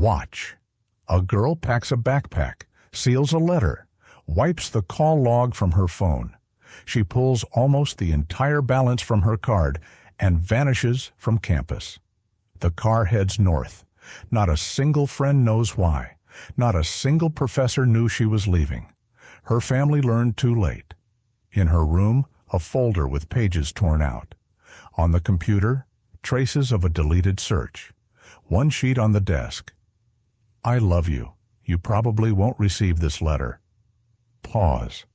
Watch. A girl packs a backpack, seals a letter, wipes the call log from her phone. She pulls almost the entire balance from her card and vanishes from campus. The car heads north. Not a single friend knows why. Not a single professor knew she was leaving. Her family learned too late. In her room, a folder with pages torn out. On the computer, traces of a deleted search. One sheet on the desk. I love you. You probably won't receive this letter. Pause.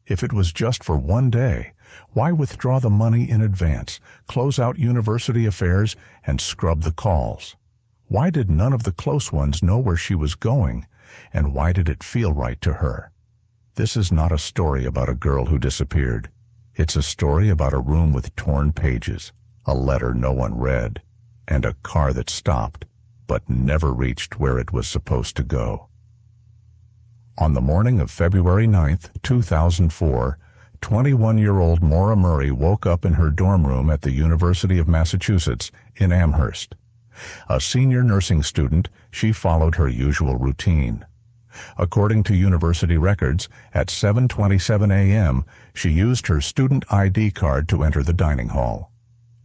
If it was just for one day, why withdraw the money in advance, close out university affairs, and scrub the calls? Why did none of the close ones know where she was going, and why did it feel right to her? This is not a story about a girl who disappeared. It's a story about a room with torn pages, a letter no one read, and a car that stopped, but never reached where it was supposed to go. On the morning of February 9, 2004, 21-year-old Maura Murray woke up in her dorm room at the University of Massachusetts in Amherst. A senior nursing student, she followed her usual routine. According to university records, at 7:27 a.m., she used her student ID card to enter the dining hall.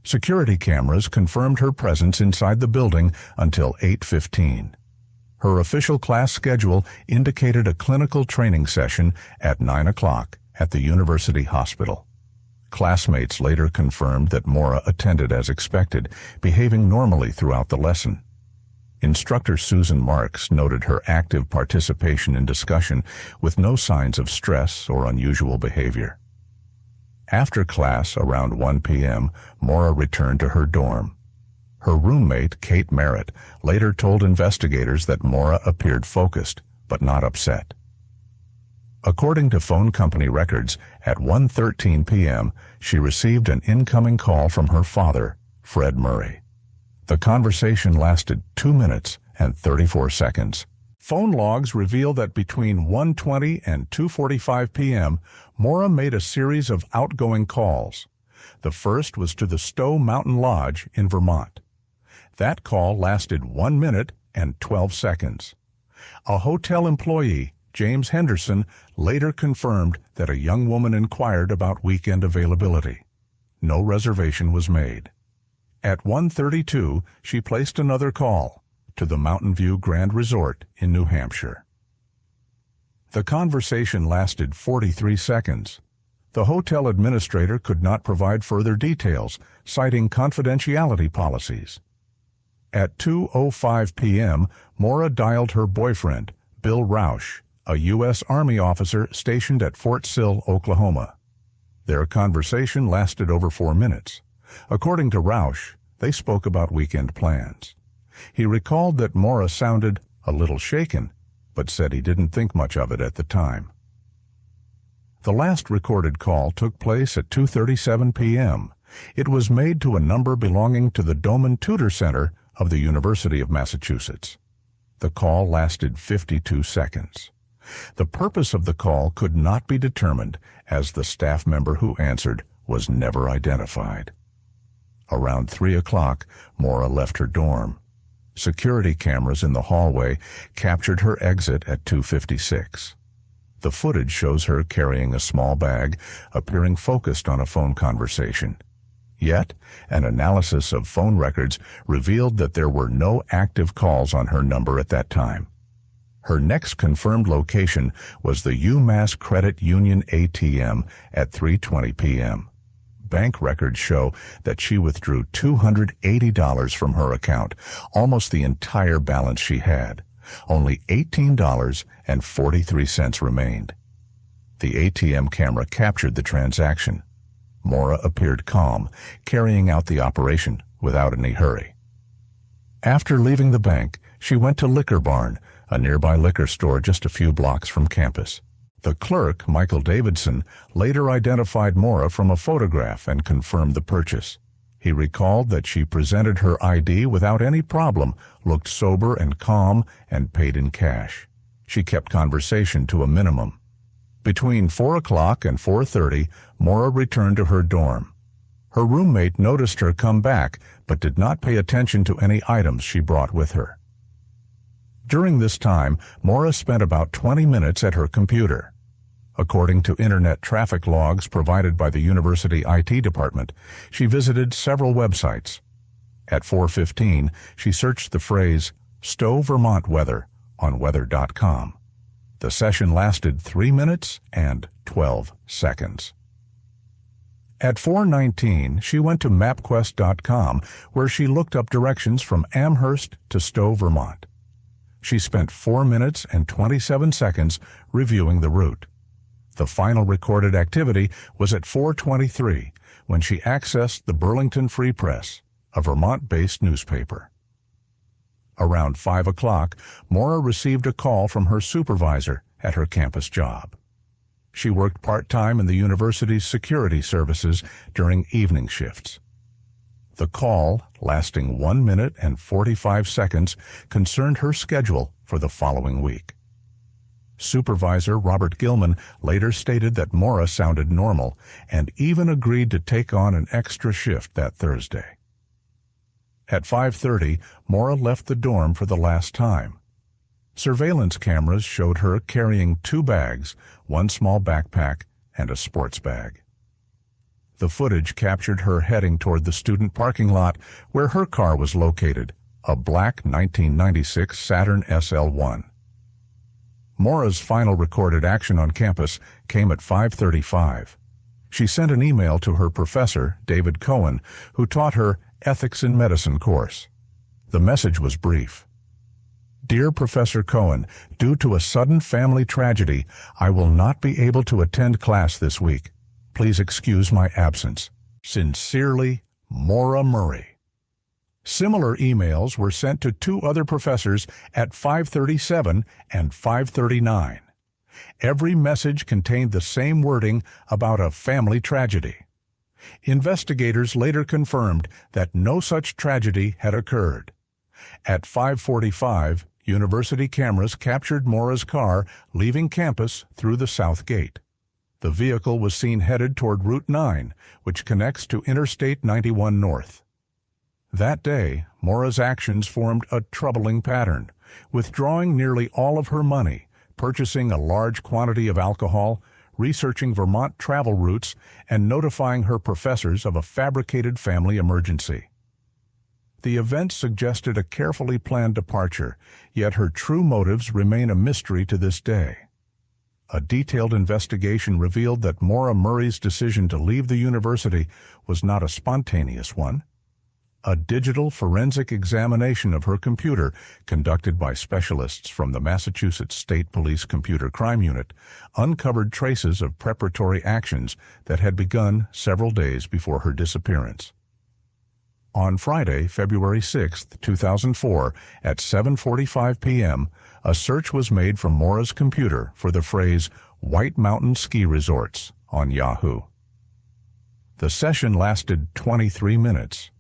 Security cameras confirmed her presence inside the building until 8:15. Her official class schedule indicated a clinical training session at 9 o'clock at the university hospital. Classmates later confirmed that Maura attended as expected, behaving normally throughout the lesson. Instructor Susan Marks noted her active participation in discussion with no signs of stress or unusual behavior. After class, around 1 p.m., Maura returned to her dorm. Her roommate, Kate Merritt, later told investigators that Maura appeared focused, but not upset. According to phone company records, at 1:13 p.m., she received an incoming call from her father, Fred Murray. The conversation lasted 2 minutes and 34 seconds. Phone logs reveal that between 1:20 and 2:45 p.m., Maura made a series of outgoing calls. The first was to the Stowe Mountain Lodge in Vermont. That call lasted 1 minute and 12 seconds. A hotel employee, James Henderson, later confirmed that a young woman inquired about weekend availability. No reservation was made. At 1:32, she placed another call to the Mountain View Grand Resort in New Hampshire. The conversation lasted 43 seconds. The hotel administrator could not provide further details, citing confidentiality policies. At 2:05 p.m., Maura dialed her boyfriend, Bill Rausch, a U.S. Army officer stationed at Fort Sill, Oklahoma. Their conversation lasted over 4 minutes. According to Rausch, they spoke about weekend plans. He recalled that Maura sounded a little shaken, but said he didn't think much of it at the time. The last recorded call took place at 2:37 p.m. It was made to a number belonging to the Doman Tutor Center of the University of Massachusetts. The call lasted 52 seconds. The purpose of the call could not be determined, as the staff member who answered was never identified. Around 3 o'clock, Maura left her dorm. Security cameras in the hallway captured her exit at 2:56. The footage shows her carrying a small bag, appearing focused on a phone conversation. Yet, an analysis of phone records revealed that there were no active calls on her number at that time. Her next confirmed location was the UMass Credit Union ATM at 3:20 p.m. Bank records show that she withdrew $280 from her account, almost the entire balance she had. Only $18.43 remained. The ATM camera captured the transaction. Maura appeared calm, carrying out the operation without any hurry. After leaving the bank, she went to Liquor Barn, a nearby liquor store just a few blocks from campus. The clerk, Michael Davidson, later identified Maura from a photograph and confirmed the purchase. He recalled that she presented her ID without any problem, looked sober and calm, and paid in cash. She kept conversation to a minimum. Between 4 o'clock and 4:30, Maura returned to her dorm. Her roommate noticed her come back, but did not pay attention to any items she brought with her. During this time, Maura spent about 20 minutes at her computer. According to internet traffic logs provided by the university IT department, she visited several websites. At 4:15, she searched the phrase, "Stowe, Vermont weather," on weather.com. The session lasted 3 minutes and 12 seconds. At 4:19, she went to MapQuest.com, where she looked up directions from Amherst to Stowe, Vermont. She spent 4 minutes and 27 seconds reviewing the route. The final recorded activity was at 4:23, when she accessed the Burlington Free Press, a Vermont-based newspaper. Around 5 o'clock, Maura received a call from her supervisor at her campus job. She worked part-time in the university's security services during evening shifts. The call, lasting 1 minute and 45 seconds, concerned her schedule for the following week. Supervisor Robert Gilman later stated that Maura sounded normal and even agreed to take on an extra shift that Thursday. At 5:30, Maura left the dorm for the last time. Surveillance cameras showed her carrying 2 bags, 1 small backpack, and a sports bag. The footage captured her heading toward the student parking lot where her car was located, a black 1996 Saturn SL1. Maura's final recorded action on campus came at 5:35. She sent an email to her professor, David Cohen, who taught her Ethics in Medicine course. The message was brief. "Dear Professor Cohen, due to a sudden family tragedy, I will not be able to attend class this week. Please excuse my absence. Sincerely, Maura Murray." Similar emails were sent to 2 other professors at 5:37 and 5:39. Every message contained the same wording about a family tragedy. Investigators later confirmed that no such tragedy had occurred. At 5:45, university cameras captured Maura's car leaving campus through the south gate. The vehicle was seen headed toward Route 9, which connects to Interstate 91 North. That day, Maura's actions formed a troubling pattern, withdrawing nearly all of her money, purchasing a large quantity of alcohol, researching Vermont travel routes, and notifying her professors of a fabricated family emergency. The events suggested a carefully planned departure, yet her true motives remain a mystery to this day. A detailed investigation revealed that Maura Murray's decision to leave the university was not a spontaneous one. A digital forensic examination of her computer, conducted by specialists from the Massachusetts State Police Computer Crime Unit, uncovered traces of preparatory actions that had begun several days before her disappearance. On Friday, February 6, 2004, at 7:45 p.m., a search was made from Maura's computer for the phrase "White Mountain Ski Resorts" on Yahoo. The session lasted 23 minutes.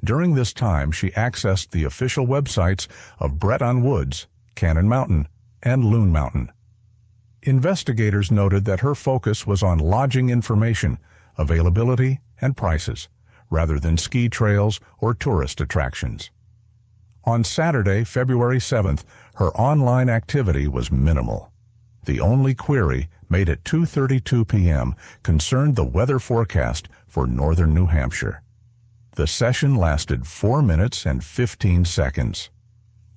During this time, she accessed the official websites of Bretton Woods, Cannon Mountain, and Loon Mountain. Investigators noted that her focus was on lodging information, availability, and prices, rather than ski trails or tourist attractions. On Saturday, February 7th, her online activity was minimal. The only query, made at 2:32 p.m., concerned the weather forecast for northern New Hampshire. The session lasted 4 minutes and 15 seconds.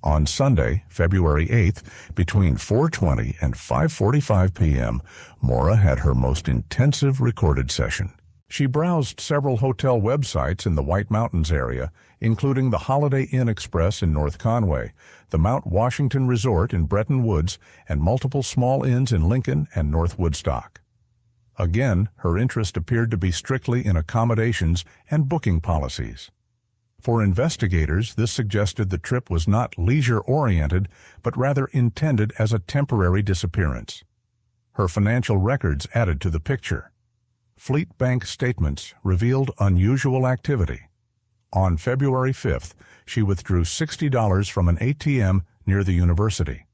On Sunday, February 8th, between 4:20 and 5:45 p.m., Maura had her most intensive recorded session. She browsed several hotel websites in the White Mountains area, including the Holiday Inn Express in North Conway, the Mount Washington Resort in Bretton Woods, and multiple small inns in Lincoln and North Woodstock. Again, her interest appeared to be strictly in accommodations and booking policies. For investigators, this suggested the trip was not leisure-oriented, but rather intended as a temporary disappearance. Her financial records added to the picture. Fleet Bank statements revealed unusual activity. On February 5th, she withdrew $60 from an ATM near the university.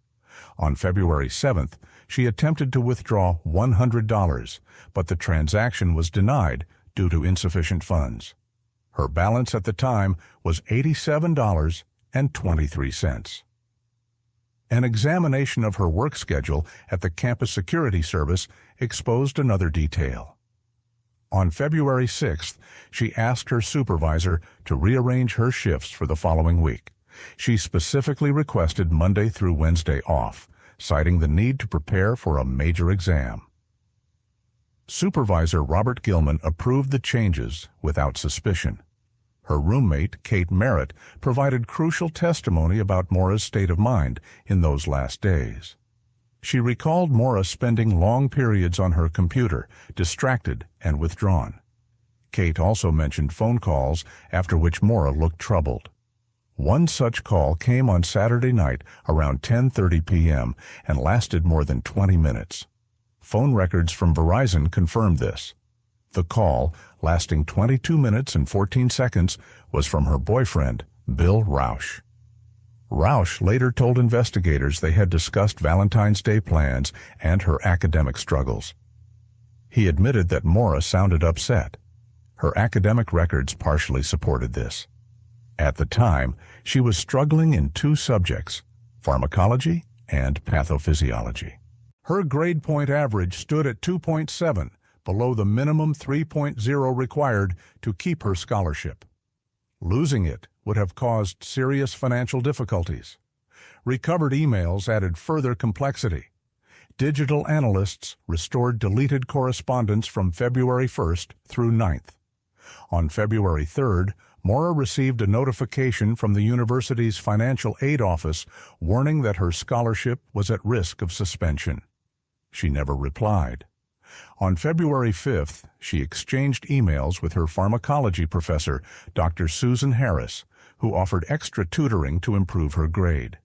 On February 7th, she attempted to withdraw $100, but the transaction was denied due to insufficient funds. Her balance at the time was $87.23. An examination of her work schedule at the campus security service exposed another detail. On February 6th, she asked her supervisor to rearrange her shifts for the following week. She specifically requested Monday through Wednesday off, citing the need to prepare for a major exam. Supervisor Robert Gilman approved the changes without suspicion. Her roommate, Kate Merritt, provided crucial testimony about Maura's state of mind in those last days. She recalled Maura spending long periods on her computer, distracted and withdrawn. Kate also mentioned phone calls after which Maura looked troubled. One such call came on Saturday night around 10:30 p.m. and lasted more than 20 minutes. Phone records from Verizon confirmed this. The call, lasting 22 minutes and 14 seconds, was from her boyfriend, Bill Rausch. Rausch later told investigators they had discussed Valentine's Day plans and her academic struggles. He admitted that Maura sounded upset. Her academic records partially supported this. At the time, she was struggling in two subjects, pharmacology and pathophysiology. Her grade point average stood at 2.7, below the minimum 3.0 required to keep her scholarship. Losing it would have caused serious financial difficulties. Recovered emails added further complexity. Digital analysts restored deleted correspondence from February 1st through 9th. On February 3rd, Maura received a notification from the university's financial aid office warning that her scholarship was at risk of suspension. She never replied. On February 5th, she exchanged emails with her pharmacology professor, Dr. Susan Harris, who offered extra tutoring to improve her grade.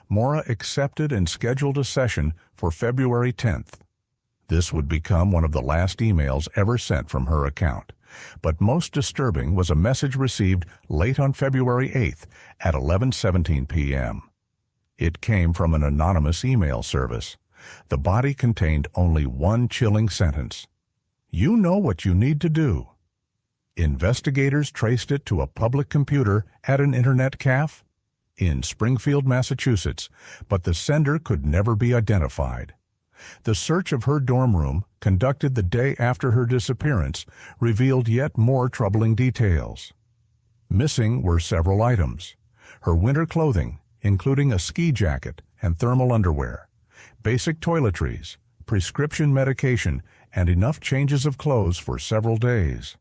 Maura accepted and scheduled a session for February 10th. This would become one of the last emails ever sent from her account. But most disturbing was a message received late on February 8th at 11:17 p.m. It came from an anonymous email service. The body contained only one chilling sentence. "You know what you need to do." Investigators traced it to a public computer at an internet cafe in Springfield, Massachusetts, but the sender could never be identified. The search of her dorm room, conducted the day after her disappearance, revealed yet more troubling details. Missing were several items: her winter clothing, including a ski jacket and thermal underwear, basic toiletries, prescription medication, and enough changes of clothes for several days.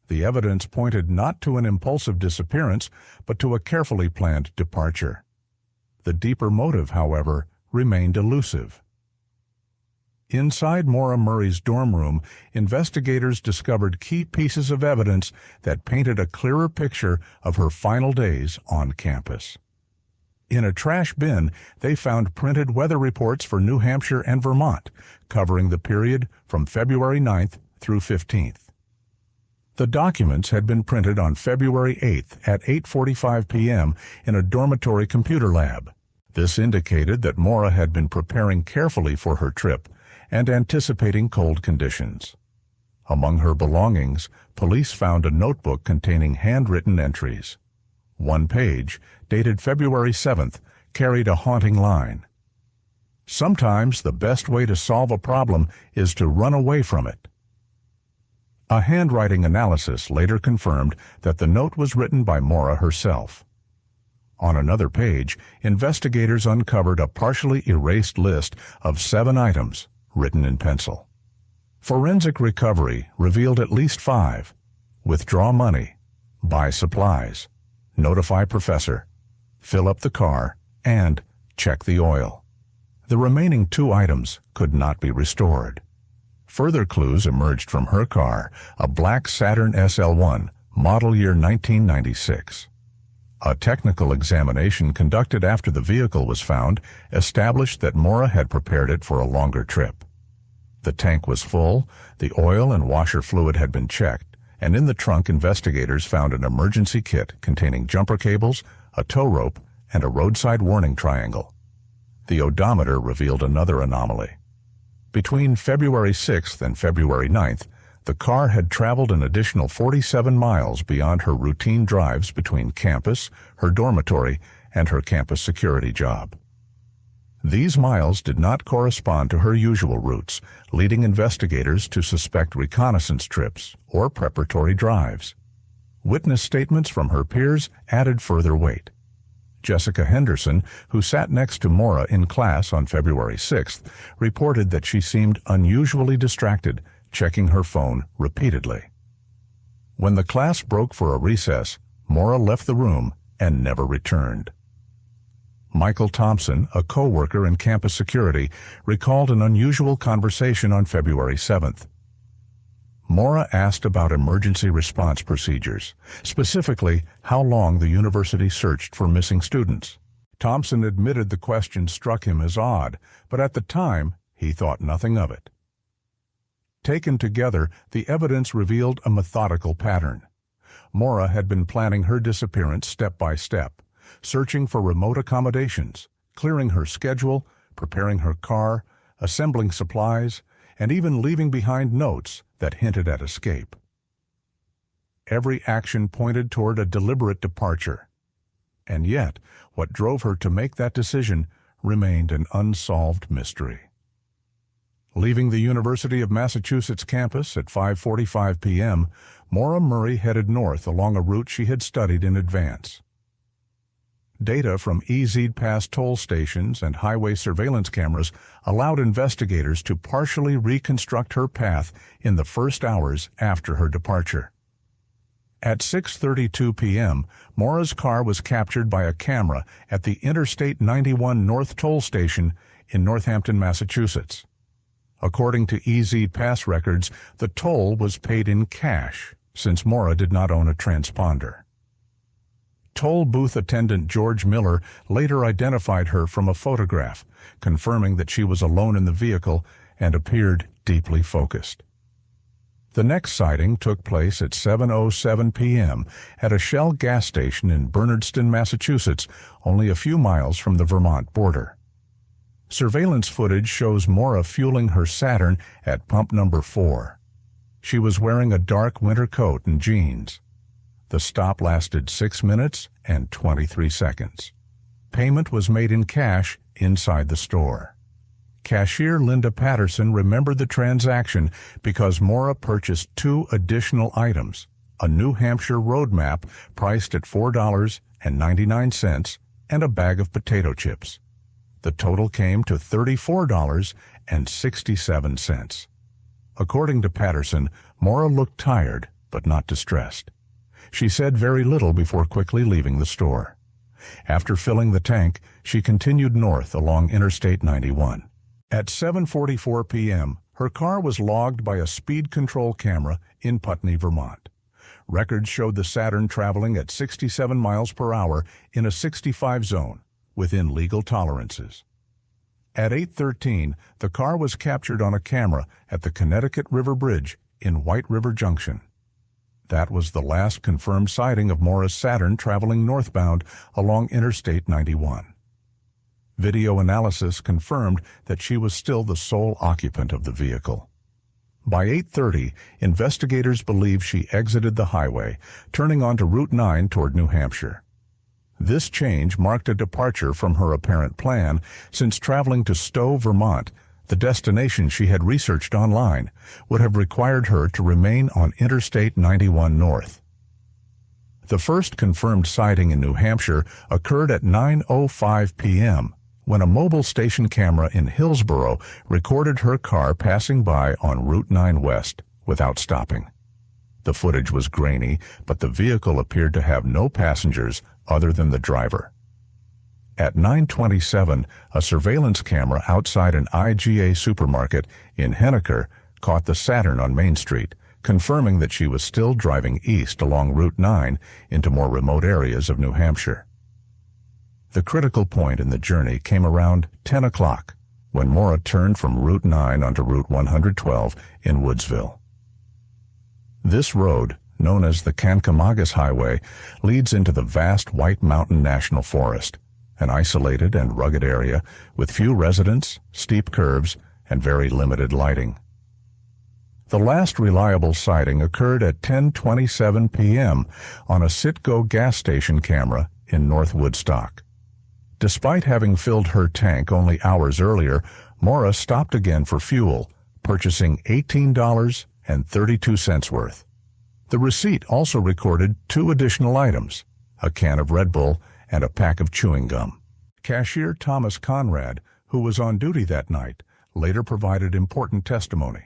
The evidence pointed not to an impulsive disappearance, but to a carefully planned departure. The deeper motive, however, remained elusive. Inside Maura Murray's dorm room, investigators discovered key pieces of evidence that painted a clearer picture of her final days on campus. In a trash bin, they found printed weather reports for New Hampshire and Vermont, covering the period from February 9th through 15th. The documents had been printed on February 8th at 8:45 p.m. in a dormitory computer lab. This indicated that Maura had been preparing carefully for her trip and anticipating cold conditions. Among her belongings, police found a notebook containing handwritten entries. One page, dated February 7th, carried a haunting line. "Sometimes the best way to solve a problem is to run away from it." A handwriting analysis later confirmed that the note was written by Maura herself. On another page, investigators uncovered a partially erased list of 7 items, written in pencil. Forensic recovery revealed at least 5: withdraw money, buy supplies, notify professor, fill up the car, and check the oil. The remaining 2 items could not be restored. Further clues emerged from her car, a black Saturn SL1, model year 1996. A technical examination conducted after the vehicle was found established that Maura had prepared it for a longer trip. The tank was full, the oil and washer fluid had been checked, and in the trunk investigators found an emergency kit containing jumper cables, a tow rope, and a roadside warning triangle. The odometer revealed another anomaly. Between February 6th and February 9th, the car had traveled an additional 47 miles beyond her routine drives between campus, her dormitory, and her campus security job. These miles did not correspond to her usual routes, leading investigators to suspect reconnaissance trips or preparatory drives. Witness statements from her peers added further weight. Jessica Henderson, who sat next to Maura in class on February 6th, reported that she seemed unusually distracted, checking her phone repeatedly. When the class broke for a recess, Maura left the room and never returned. Michael Thompson, a co-worker in campus security, recalled an unusual conversation on February 7th. Maura asked about emergency response procedures, specifically how long the university searched for missing students. Thompson admitted the question struck him as odd, but at the time, he thought nothing of it. Taken together, the evidence revealed a methodical pattern. Maura had been planning her disappearance step by step, searching for remote accommodations, clearing her schedule, preparing her car, assembling supplies, and even leaving behind notes that hinted at escape. Every action pointed toward a deliberate departure. And yet, what drove her to make that decision remained an unsolved mystery. Leaving the University of Massachusetts campus at 5:45 p.m., Maura Murray headed north along a route she had studied in advance. Data from EZ Pass toll stations and highway surveillance cameras allowed investigators to partially reconstruct her path in the first hours after her departure. At 6:32 p.m., Maura's car was captured by a camera at the Interstate 91 North Toll Station in Northampton, Massachusetts. According to EZ Pass records, the toll was paid in cash, since Maura did not own a transponder. Toll booth attendant George Miller later identified her from a photograph, confirming that she was alone in the vehicle and appeared deeply focused. The next sighting took place at 7:07 p.m. at a Shell gas station in Bernardston, Massachusetts, only a few miles from the Vermont border. Surveillance footage shows Maura fueling her Saturn at pump number 4. She was wearing a dark winter coat and jeans. The stop lasted 6 minutes and 23 seconds. Payment was made in cash inside the store. Cashier Linda Patterson remembered the transaction because Maura purchased 2 additional items, a New Hampshire road map priced at $4.99 and a bag of potato chips. The total came to $34.67. According to Patterson, Maura looked tired but not distressed. She said very little before quickly leaving the store. After filling the tank, she continued north along Interstate 91. At 7:44 p.m., her car was logged by a speed control camera in Putney, Vermont. Records showed the Saturn traveling at 67 miles per hour in a 65 zone, within legal tolerances. At 8:13, the car was captured on a camera at the Connecticut River Bridge in White River Junction. That was the last confirmed sighting of Maura's Saturn traveling northbound along Interstate 91. Video analysis confirmed that she was still the sole occupant of the vehicle. By 8:30, investigators believe she exited the highway, turning onto Route 9 toward New Hampshire. This change marked a departure from her apparent plan, since traveling to Stowe, Vermont, the destination she had researched online, would have required her to remain on Interstate 91 North. The first confirmed sighting in New Hampshire occurred at 9:05 p.m., when a mobile station camera in Hillsborough recorded her car passing by on Route 9 West without stopping. The footage was grainy, but the vehicle appeared to have no passengers other than the driver. At 9:27, a surveillance camera outside an IGA supermarket in Henniker caught the Saturn on Main Street, confirming that she was still driving east along Route 9 into more remote areas of New Hampshire. The critical point in the journey came around 10 o'clock, when Maura turned from Route 9 onto Route 112 in Woodsville. This road, known as the Kancamagus Highway, leads into the vast White Mountain National Forest, an isolated and rugged area with few residents, steep curves, and very limited lighting. The last reliable sighting occurred at 10:27 p.m. on a Citgo gas station camera in North Woodstock. Despite having filled her tank only hours earlier, Maura stopped again for fuel, purchasing $18.32 worth. The receipt also recorded 2 additional items, a can of Red Bull and a pack of chewing gum. Cashier Thomas Conrad, who was on duty that night, later provided important testimony.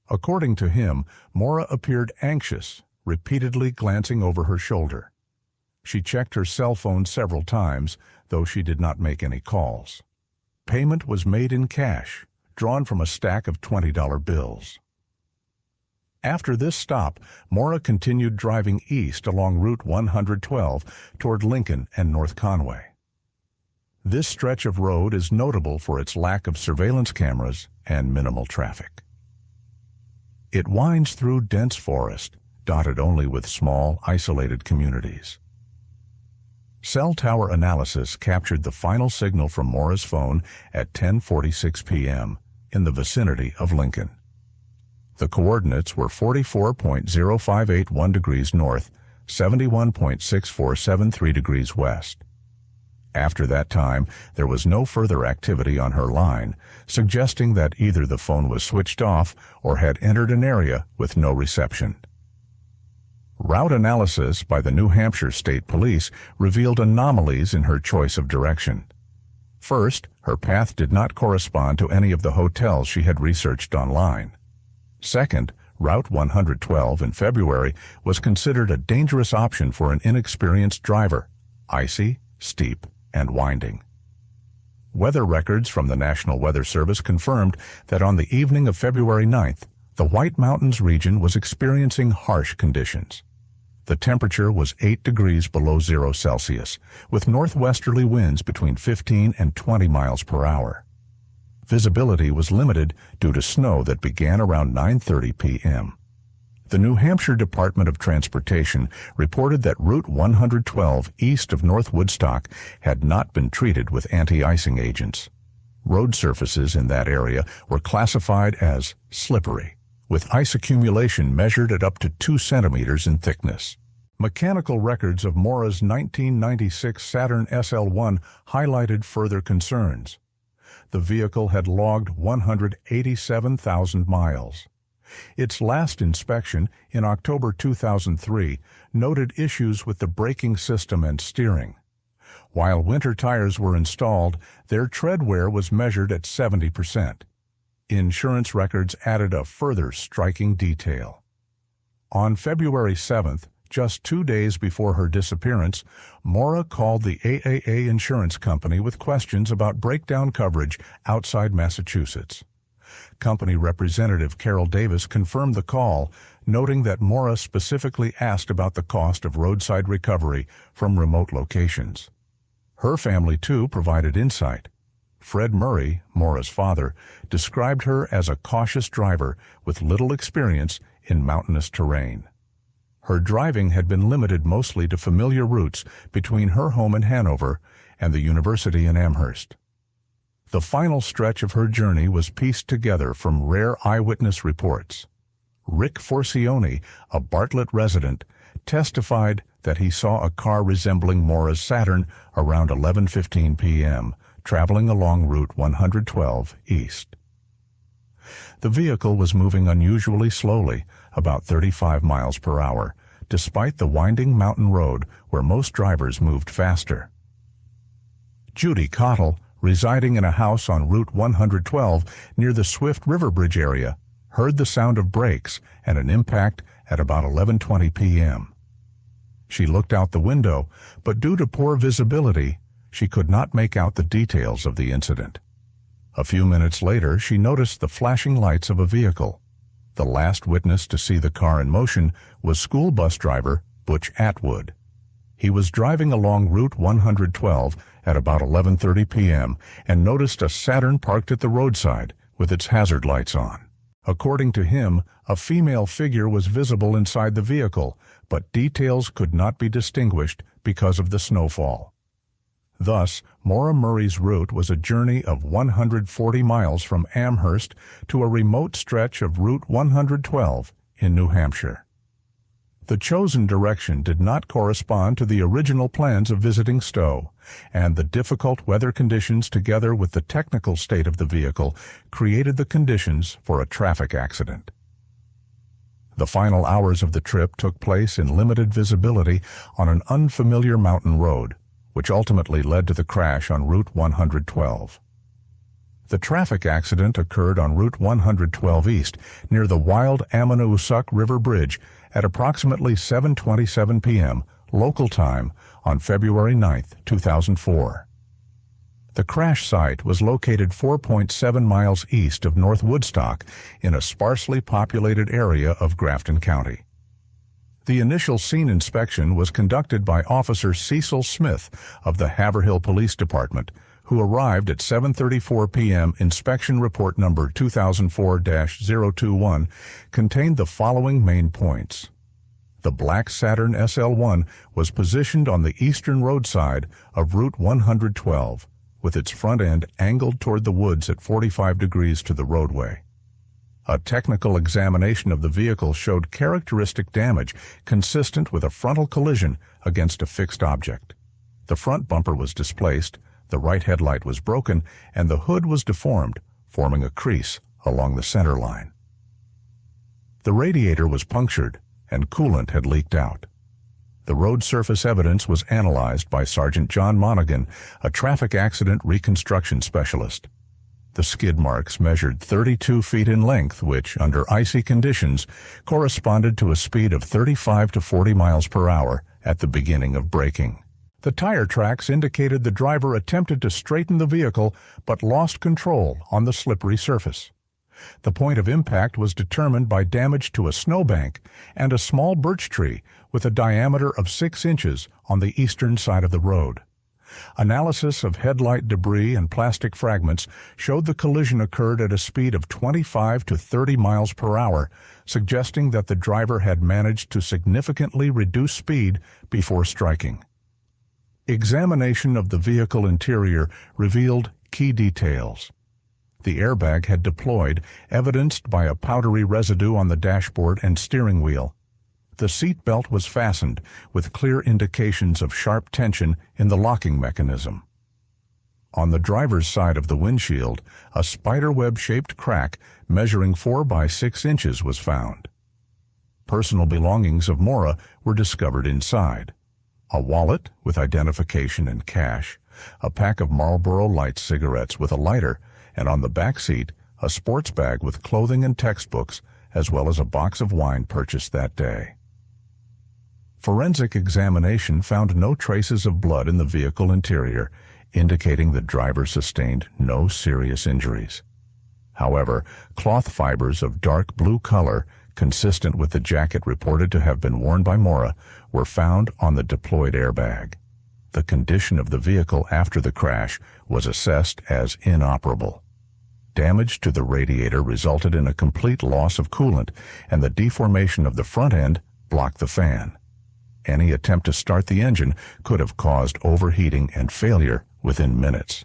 According to him, Maura appeared anxious, repeatedly glancing over her shoulder. She checked her cell phone several times, though she did not make any calls. Payment was made in cash, drawn from a stack of $20 bills. After this stop, Maura continued driving east along Route 112 toward Lincoln and North Conway. This stretch of road is notable for its lack of surveillance cameras and minimal traffic. It winds through dense forest, dotted only with small, isolated communities. Cell tower analysis captured the final signal from Maura's phone at 10:46 p.m. in the vicinity of Lincoln. The coordinates were 44.0581 degrees north, 71.6473 degrees west. After that time, there was no further activity on her line, suggesting that either the phone was switched off or had entered an area with no reception. Route analysis by the New Hampshire State Police revealed anomalies in her choice of direction. First, her path did not correspond to any of the hotels she had researched online. Second, Route 112 in February was considered a dangerous option for an inexperienced driver, icy, steep, and winding. Weather records from the National Weather Service confirmed that on the evening of February 9th, the White Mountains region was experiencing harsh conditions. The temperature was 8 degrees below 0 Celsius, with northwesterly winds between 15 and 20 miles per hour. Visibility was limited due to snow that began around 9:30 p.m. The New Hampshire Department of Transportation reported that Route 112 east of North Woodstock had not been treated with anti-icing agents. Road surfaces in that area were classified as slippery, with ice accumulation measured at up to 2 centimeters in thickness. Mechanical records of Maura's 1996 Saturn SL1 highlighted further concerns. The vehicle had logged 187,000 miles. Its last inspection, in October 2003, noted issues with the braking system and steering. While winter tires were installed, their tread wear was measured at 70%. Insurance records added a further striking detail. On February 7th, just 2 days before her disappearance, Maura called the AAA insurance company with questions about breakdown coverage outside Massachusetts. Company representative Carol Davis confirmed the call, noting that Maura specifically asked about the cost of roadside recovery from remote locations. Her family, too, provided insight. Fred Murray, Maura's father, described her as a cautious driver with little experience in mountainous terrain. Her driving had been limited mostly to familiar routes between her home in Hanover and the university in Amherst. The final stretch of her journey was pieced together from rare eyewitness reports. Rick Forcione, a Bartlett resident, testified that he saw a car resembling Maura's Saturn around 11:15 p.m., traveling along Route 112 east. The vehicle was moving unusually slowly, about 35 miles per hour, despite the winding mountain road where most drivers moved faster. Judy Cottle, residing in a house on Route 112 near the Swift River Bridge area, heard the sound of brakes and an impact at about 11:20 p.m. She looked out the window, but due to poor visibility, she could not make out the details of the incident. A few minutes later, she noticed the flashing lights of a vehicle. The last witness to see the car in motion was school bus driver Butch Atwood. He was driving along Route 112 at about 11:30 p.m. and noticed a Saturn parked at the roadside with its hazard lights on. According to him, a female figure was visible inside the vehicle, but details could not be distinguished because of the snowfall. Thus, Maura Murray's route was a journey of 140 miles from Amherst to a remote stretch of Route 112 in New Hampshire. The chosen direction did not correspond to the original plans of visiting Stowe, and the difficult weather conditions together with the technical state of the vehicle created the conditions for a traffic accident. The final hours of the trip took place in limited visibility on an unfamiliar mountain road, which ultimately led to the crash on Route 112. The traffic accident occurred on Route 112 East near the Wild Ammonoosuc River Bridge at approximately 7:27 p.m. local time on February 9, 2004. The crash site was located 4.7 miles east of North Woodstock in a sparsely populated area of Grafton County. The initial scene inspection was conducted by Officer Cecil Smith of the Haverhill Police Department, who arrived at 7:34 p.m. Inspection Report number 2004-021 contained the following main points. The black Saturn SL1 was positioned on the eastern roadside of Route 112, with its front end angled toward the woods at 45 degrees to the roadway. A technical examination of the vehicle showed characteristic damage consistent with a frontal collision against a fixed object. The front bumper was displaced, the right headlight was broken, and the hood was deformed, forming a crease along the center line. The radiator was punctured, and coolant had leaked out. The road surface evidence was analyzed by Sergeant John Monaghan, a traffic accident reconstruction specialist. The skid marks measured 32 feet in length, which, under icy conditions, corresponded to a speed of 35 to 40 miles per hour at the beginning of braking. The tire tracks indicated the driver attempted to straighten the vehicle but lost control on the slippery surface. The point of impact was determined by damage to a snowbank and a small birch tree with a diameter of 6 inches on the eastern side of the road. Analysis of headlight debris and plastic fragments showed the collision occurred at a speed of 25 to 30 miles per hour, suggesting that the driver had managed to significantly reduce speed before striking. Examination of the vehicle interior revealed key details. The airbag had deployed, evidenced by a powdery residue on the dashboard and steering wheel. The seat belt was fastened, with clear indications of sharp tension in the locking mechanism. On the driver's side of the windshield, a spiderweb-shaped crack measuring 4 by 6 inches was found. Personal belongings of Maura were discovered inside. A wallet with identification and cash, a pack of Marlboro Light cigarettes with a lighter, and on the back seat, a sports bag with clothing and textbooks, as well as a box of wine purchased that day. Forensic examination found no traces of blood in the vehicle interior, indicating the driver sustained no serious injuries. However, cloth fibers of dark blue color, consistent with the jacket reported to have been worn by Maura, were found on the deployed airbag. The condition of the vehicle after the crash was assessed as inoperable. Damage to the radiator resulted in a complete loss of coolant, and the deformation of the front end blocked the fan. Any attempt to start the engine could have caused overheating and failure within minutes.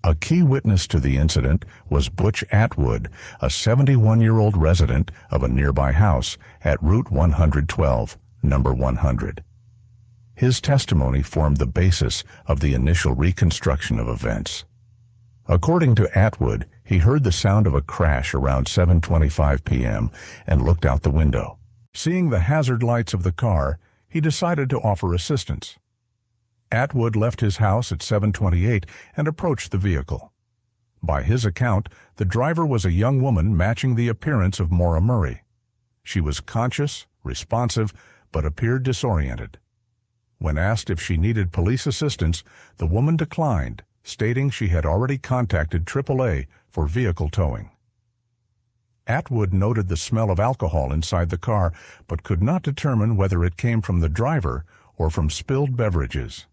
A key witness to the incident was Butch Atwood, a 71-year-old resident of a nearby house at Route 112, number 100. His testimony formed the basis of the initial reconstruction of events. According to Atwood, he heard the sound of a crash around 7:25 p.m. and looked out the window. Seeing the hazard lights of the car, he decided to offer assistance. Atwood left his house at 7:28 and approached the vehicle. By his account, the driver was a young woman matching the appearance of Maura Murray. She was conscious, responsive, but appeared disoriented. When asked if she needed police assistance, the woman declined, stating she had already contacted AAA for vehicle towing. Atwood noted the smell of alcohol inside the car, but could not determine whether it came from the driver or from spilled beverages.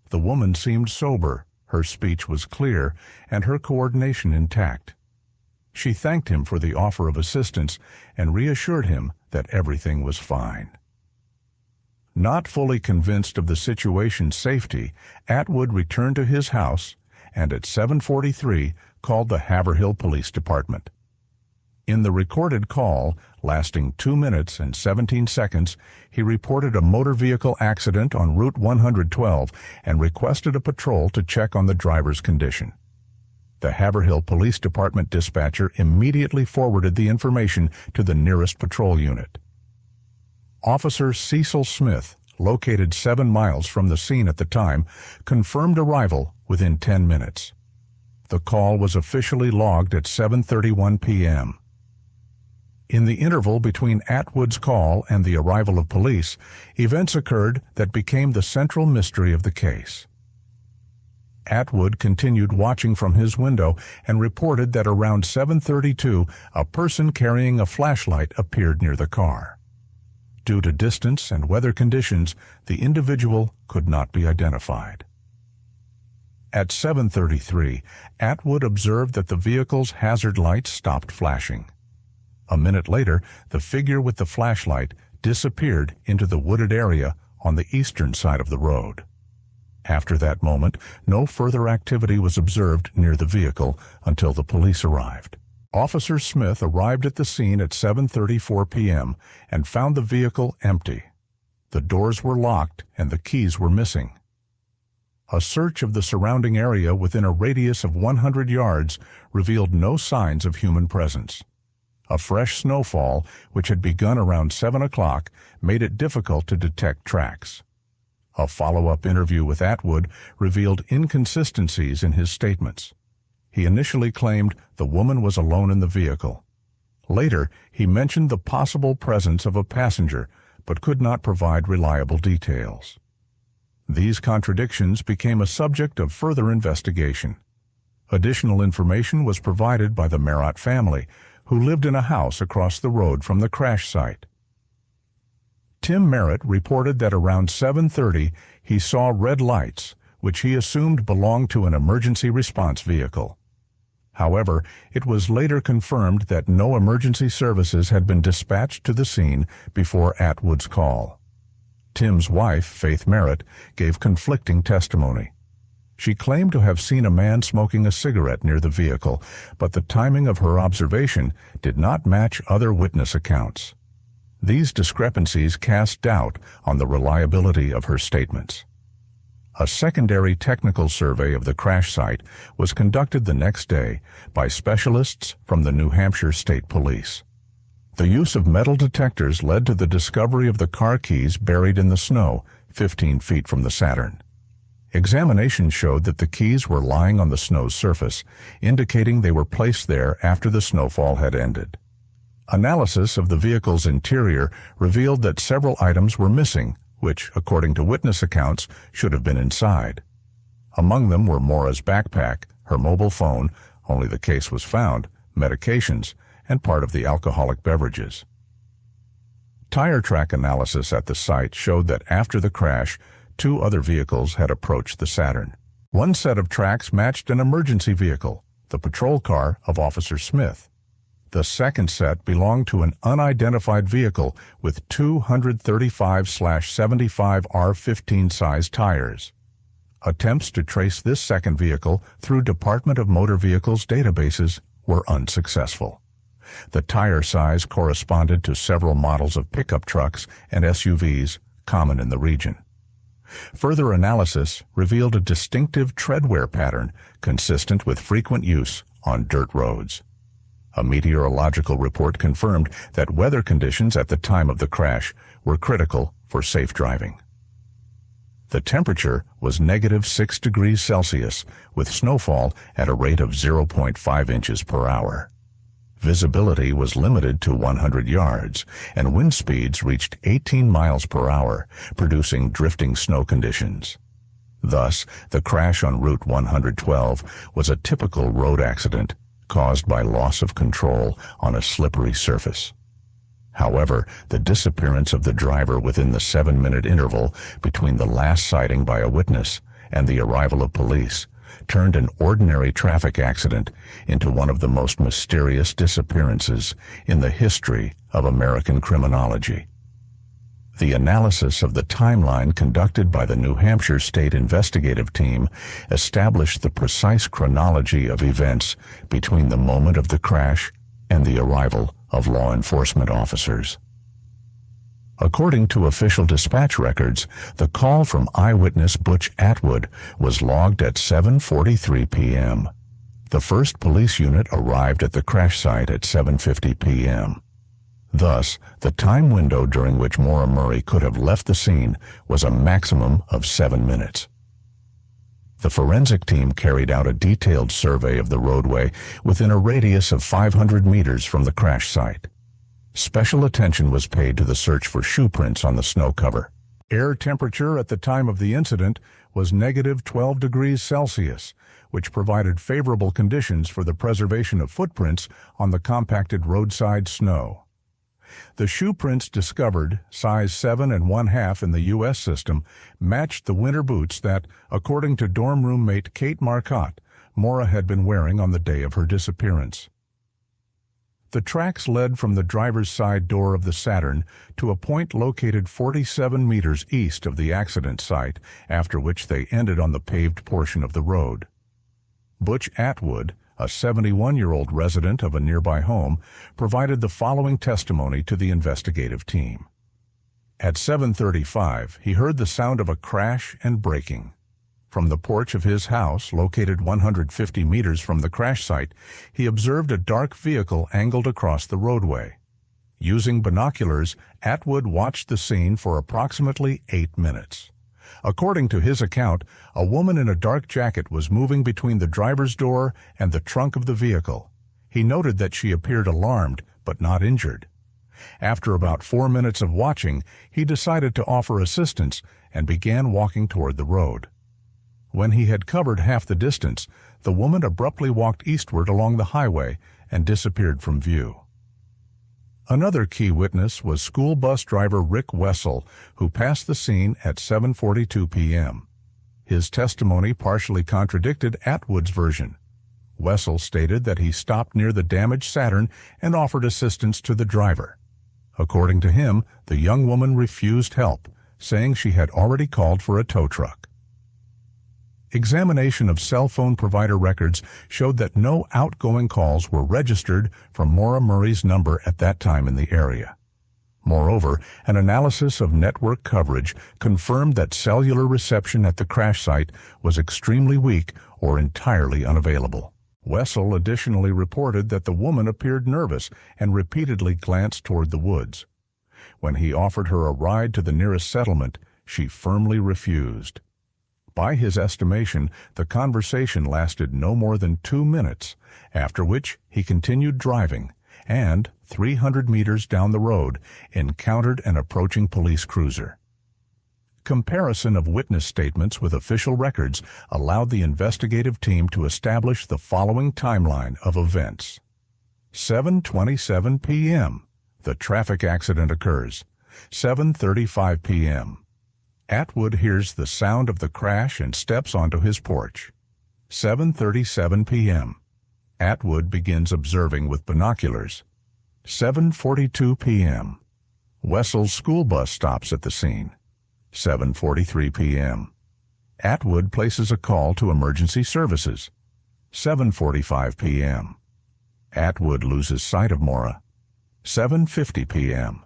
The woman seemed sober, her speech was clear, and her coordination intact. She thanked him for the offer of assistance and reassured him that everything was fine. Not fully convinced of the situation's safety, Atwood returned to his house and at 7:43 called the Haverhill Police Department. In the recorded call, lasting 2 minutes and 17 seconds, he reported a motor vehicle accident on Route 112 and requested a patrol to check on the driver's condition. The Haverhill Police Department dispatcher immediately forwarded the information to the nearest patrol unit. Officer Cecil Smith, located 7 miles from the scene at the time, confirmed arrival within 10 minutes. The call was officially logged at 7:31 p.m. In the interval between Atwood's call and the arrival of police, events occurred that became the central mystery of the case. Atwood continued watching from his window and reported that around 7:32, a person carrying a flashlight appeared near the car. Due to distance and weather conditions, the individual could not be identified. At 7:33, Atwood observed that the vehicle's hazard lights stopped flashing. A minute later, the figure with the flashlight disappeared into the wooded area on the eastern side of the road. After that moment, no further activity was observed near the vehicle until the police arrived. Officer Smith arrived at the scene at 7:34 p.m. and found the vehicle empty. The doors were locked and the keys were missing. A search of the surrounding area within a radius of 100 yards revealed no signs of human presence. A fresh snowfall, which had begun around 7 o'clock, made it difficult to detect tracks. A follow-up interview with Atwood revealed inconsistencies in his statements. He initially claimed the woman was alone in the vehicle. Later, he mentioned the possible presence of a passenger, but could not provide reliable details. These contradictions became a subject of further investigation. Additional information was provided by the Maura family, who lived in a house across the road from the crash site. Tim Merritt reported that around 7:30 he saw red lights, which he assumed belonged to an emergency response vehicle. However, it was later confirmed that no emergency services had been dispatched to the scene before Atwood's call. Tim's wife, Faith Merritt, gave conflicting testimony. She claimed to have seen a man smoking a cigarette near the vehicle, but the timing of her observation did not match other witness accounts. These discrepancies cast doubt on the reliability of her statements. A secondary technical survey of the crash site was conducted the next day by specialists from the New Hampshire State Police. The use of metal detectors led to the discovery of the car keys buried in the snow 15 feet from the Saturn. Examination showed that the keys were lying on the snow's surface, indicating they were placed there after the snowfall had ended. Analysis of the vehicle's interior revealed that several items were missing, which, according to witness accounts, should have been inside. Among them were Maura's backpack, her mobile phone, only the case was found, medications, and part of the alcoholic beverages. Tire track analysis at the site showed that after the crash, 2 other vehicles had approached the Saturn. One set of tracks matched an emergency vehicle, the patrol car of Officer Smith. The second set belonged to an unidentified vehicle with 235/75 R15 size tires. Attempts to trace this second vehicle through Department of Motor Vehicles databases were unsuccessful. The tire size corresponded to several models of pickup trucks and SUVs common in the region. Further analysis revealed a distinctive treadwear pattern consistent with frequent use on dirt roads. A meteorological report confirmed that weather conditions at the time of the crash were critical for safe driving. The temperature was -6 degrees Celsius, with snowfall at a rate of 0.5 inches per hour. Visibility was limited to 100 yards, and wind speeds reached 18 miles per hour, producing drifting snow conditions. Thus, the crash on Route 112 was a typical road accident caused by loss of control on a slippery surface. However, the disappearance of the driver within the 7-minute interval between the last sighting by a witness and the arrival of police turned an ordinary traffic accident into one of the most mysterious disappearances in the history of American criminology. The analysis of the timeline conducted by the New Hampshire State Investigative Team established the precise chronology of events between the moment of the crash and the arrival of law enforcement officers. According to official dispatch records, the call from eyewitness Butch Atwood was logged at 7:43 p.m. The first police unit arrived at the crash site at 7:50 p.m. Thus, the time window during which Maura Murray could have left the scene was a maximum of 7 minutes. The forensic team carried out a detailed survey of the roadway within a radius of 500 meters from the crash site. Special attention was paid to the search for shoe prints on the snow cover. Air temperature at the time of the incident was negative 12 degrees Celsius, which provided favorable conditions for the preservation of footprints on the compacted roadside snow. The shoe prints discovered, size 7 1/2 in the U.S. system, matched the winter boots that, according to dorm roommate Kate Marcotte, Maura had been wearing on the day of her disappearance. The tracks led from the driver's side door of the Saturn to a point located 47 meters east of the accident site, after which they ended on the paved portion of the road. Butch Atwood, a 71-year-old resident of a nearby home, provided the following testimony to the investigative team. At 7:35, he heard the sound of a crash and braking. From the porch of his house, located 150 meters from the crash site, he observed a dark vehicle angled across the roadway. Using binoculars, Atwood watched the scene for approximately 8 minutes. According to his account, a woman in a dark jacket was moving between the driver's door and the trunk of the vehicle. He noted that she appeared alarmed, but not injured. After about 4 minutes of watching, he decided to offer assistance and began walking toward the road. When he had covered half the distance, the woman abruptly walked eastward along the highway and disappeared from view. Another key witness was school bus driver Rick Wessel, who passed the scene at 7:42 p.m. His testimony partially contradicted Atwood's version. Wessel stated that he stopped near the damaged Saturn and offered assistance to the driver. According to him, the young woman refused help, saying she had already called for a tow truck. Examination of cell phone provider records showed that no outgoing calls were registered from Maura Murray's number at that time in the area. Moreover, an analysis of network coverage confirmed that cellular reception at the crash site was extremely weak or entirely unavailable. Wessel additionally reported that the woman appeared nervous and repeatedly glanced toward the woods. When he offered her a ride to the nearest settlement, she firmly refused. By his estimation, the conversation lasted no more than 2 minutes, after which he continued driving and, 300 meters down the road, encountered an approaching police cruiser. Comparison of witness statements with official records allowed the investigative team to establish the following timeline of events. 7:27 p.m. The traffic accident occurs. 7:35 p.m. Atwood hears the sound of the crash and steps onto his porch. 7:37 p.m. Atwood begins observing with binoculars. 7:42 p.m. Wessel's school bus stops at the scene. 7:43 p.m. Atwood places a call to emergency services. 7:45 p.m. Atwood loses sight of Maura. 7:50 p.m.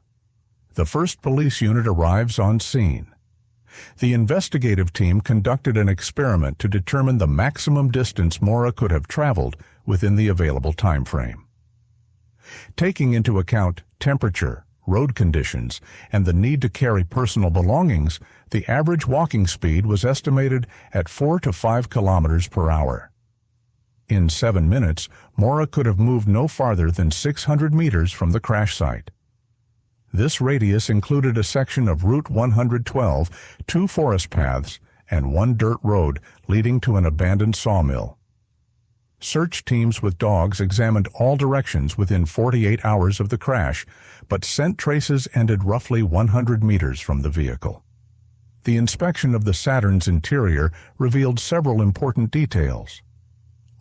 The first police unit arrives on scene. The investigative team conducted an experiment to determine the maximum distance Maura could have traveled within the available time frame. Taking into account temperature, road conditions, and the need to carry personal belongings, the average walking speed was estimated at 4 to 5 kilometers per hour. In 7 minutes, Maura could have moved no farther than 600 meters from the crash site. This radius included a section of Route 112, 2 forest paths, and 1 dirt road leading to an abandoned sawmill. Search teams with dogs examined all directions within 48 hours of the crash, but scent traces ended roughly 100 meters from the vehicle. The inspection of the Saturn's interior revealed several important details.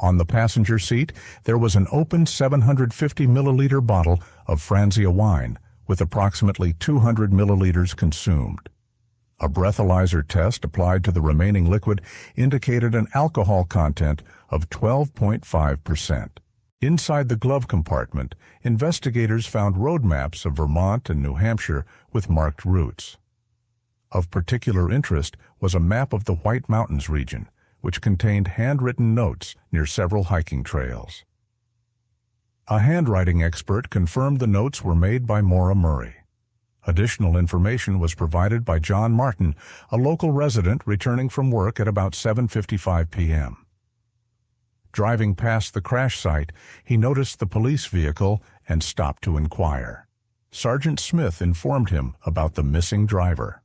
On the passenger seat, there was an open 750 milliliter bottle of Franzia wine, with approximately 200 milliliters consumed. A breathalyzer test applied to the remaining liquid indicated an alcohol content of 12.5%. Inside the glove compartment, investigators found road maps of Vermont and New Hampshire with marked routes. Of particular interest was a map of the White Mountains region, which contained handwritten notes near several hiking trails. A handwriting expert confirmed the notes were made by Maura Murray. Additional information was provided by John Martin, a local resident returning from work at about 7:55 p.m. Driving past the crash site, he noticed the police vehicle and stopped to inquire. Sergeant Smith informed him about the missing driver.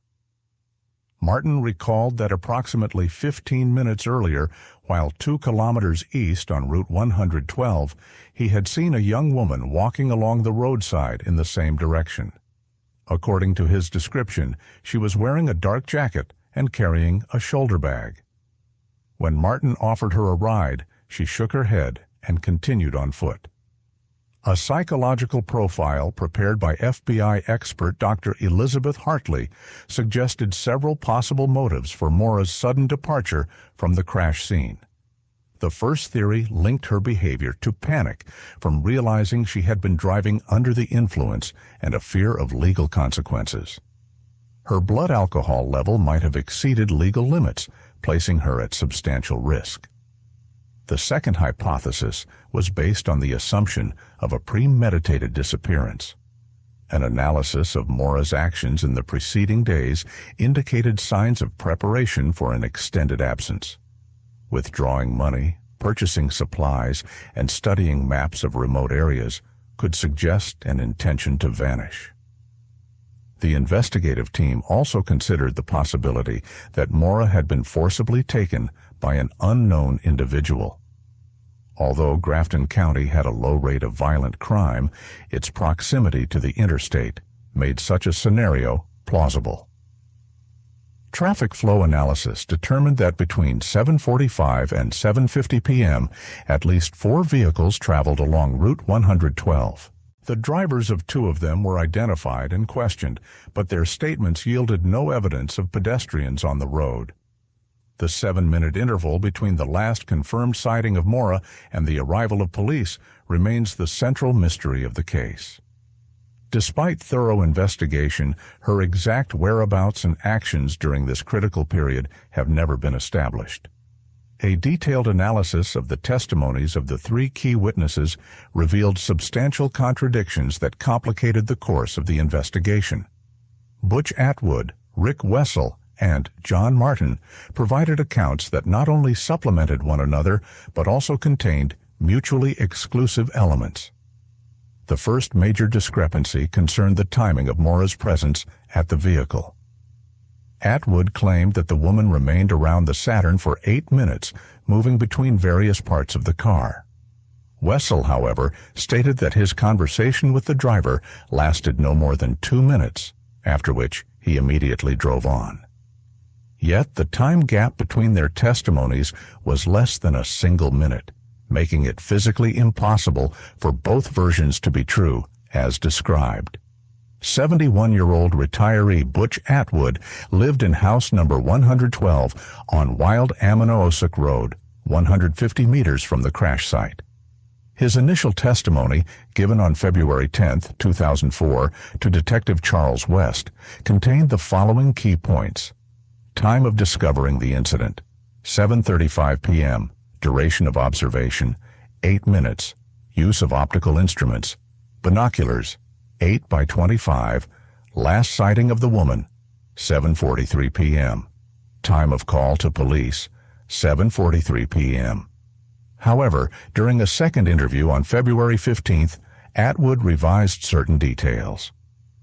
Martin recalled that approximately 15 minutes earlier, while 2 kilometers east on Route 112, he had seen a young woman walking along the roadside in the same direction. According to his description, she was wearing a dark jacket and carrying a shoulder bag. When Martin offered her a ride, she shook her head and continued on foot. A psychological profile prepared by FBI expert Dr. Elizabeth Hartley suggested several possible motives for Maura's sudden departure from the crash scene. The first theory linked her behavior to panic from realizing she had been driving under the influence and a fear of legal consequences. Her blood alcohol level might have exceeded legal limits, placing her at substantial risk. The second hypothesis was based on the assumption of a premeditated disappearance. An analysis of Maura's actions in the preceding days indicated signs of preparation for an extended absence. Withdrawing money, purchasing supplies, and studying maps of remote areas could suggest an intention to vanish. The investigative team also considered the possibility that Maura had been forcibly taken by an unknown individual. Although Grafton County had a low rate of violent crime, its proximity to the interstate made such a scenario plausible. Traffic flow analysis determined that between 7:45 and 7:50 p.m., at least 4 vehicles traveled along Route 112. The drivers of 2 of them were identified and questioned, but their statements yielded no evidence of pedestrians on the road. The 7-minute interval between the last confirmed sighting of Maura and the arrival of police remains the central mystery of the case. Despite thorough investigation, her exact whereabouts and actions during this critical period have never been established. A detailed analysis of the testimonies of the 3 key witnesses revealed substantial contradictions that complicated the course of the investigation. Butch Atwood, Rick Wessel, and John Martin provided accounts that not only supplemented one another, but also contained mutually exclusive elements. The first major discrepancy concerned the timing of Maura's presence at the vehicle. Atwood claimed that the woman remained around the Saturn for 8 minutes, moving between various parts of the car. Wessel, however, stated that his conversation with the driver lasted no more than 2 minutes, after which he immediately drove on. Yet the time gap between their testimonies was less than a single minute, making it physically impossible for both versions to be true, as described. 71-year-old retiree Butch Atwood lived in house number 112 on Wild Ammonoosuc Road, 150 meters from the crash site. His initial testimony, given on February 10, 2004, to Detective Charles West, contained the following key points. Time of discovering the incident, 7:35 p.m., duration of observation, 8 minutes, use of optical instruments, binoculars, 8 by 25, last sighting of the woman, 7:43 p.m., time of call to police, 7:43 p.m. However, during a second interview on February 15th, Atwood revised certain details.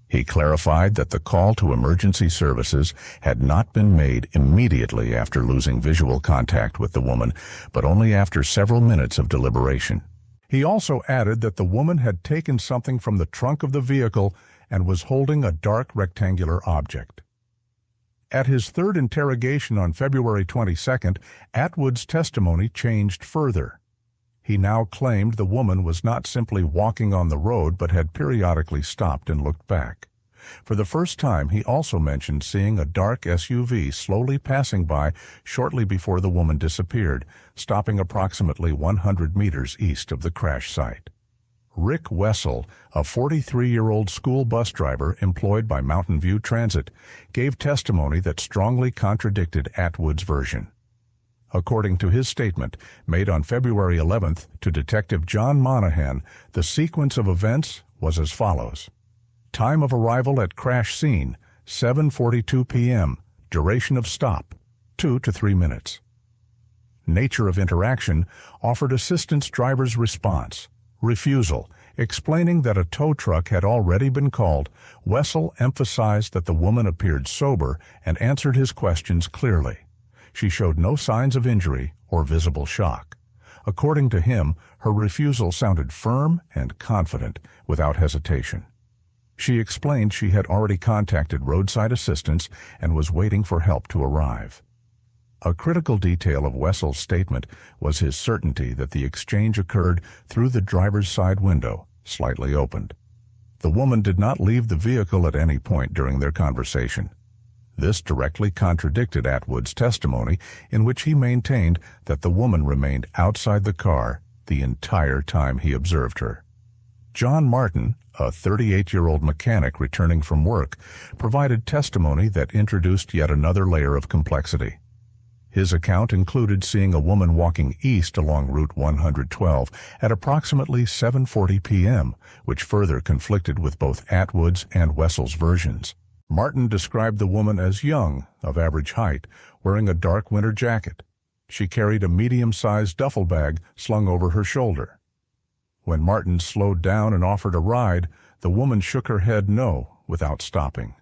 He clarified that the call to emergency services had not been made immediately after losing visual contact with the woman, but only after several minutes of deliberation. He also added that the woman had taken something from the trunk of the vehicle and was holding a dark rectangular object. At his third interrogation on February 22nd, Atwood's testimony changed further. He now claimed the woman was not simply walking on the road but had periodically stopped and looked back. For the first time, he also mentioned seeing a dark SUV slowly passing by shortly before the woman disappeared, stopping approximately 100 meters east of the crash site. Rick Wessel, a 43-year-old school bus driver employed by Mountain View Transit, gave testimony that strongly contradicted Atwood's version. According to his statement, made on February 11th to Detective John Monahan, the sequence of events was as follows. Time of arrival at crash scene, 7:42 p.m. Duration of stop, 2 to 3 minutes. Nature of interaction, offered assistance driver's response. Refusal, explaining that a tow truck had already been called. Wessel emphasized that the woman appeared sober and answered his questions clearly. She showed no signs of injury or visible shock. According to him, her refusal sounded firm and confident, without hesitation. She explained she had already contacted roadside assistance and was waiting for help to arrive. A critical detail of Wessel's statement was his certainty that the exchange occurred through the driver's side window, slightly opened. The woman did not leave the vehicle at any point during their conversation. This directly contradicted Atwood's testimony, in which he maintained that the woman remained outside the car the entire time he observed her. John Martin, a 38-year-old mechanic returning from work, provided testimony that introduced yet another layer of complexity. His account included seeing a woman walking east along Route 112 at approximately 7:40 p.m., which further conflicted with both Atwood's and Wessel's versions. Martin described the woman as young, of average height, wearing a dark winter jacket. She carried a medium-sized duffel bag slung over her shoulder. When Martin slowed down and offered a ride, the woman shook her head no without stopping.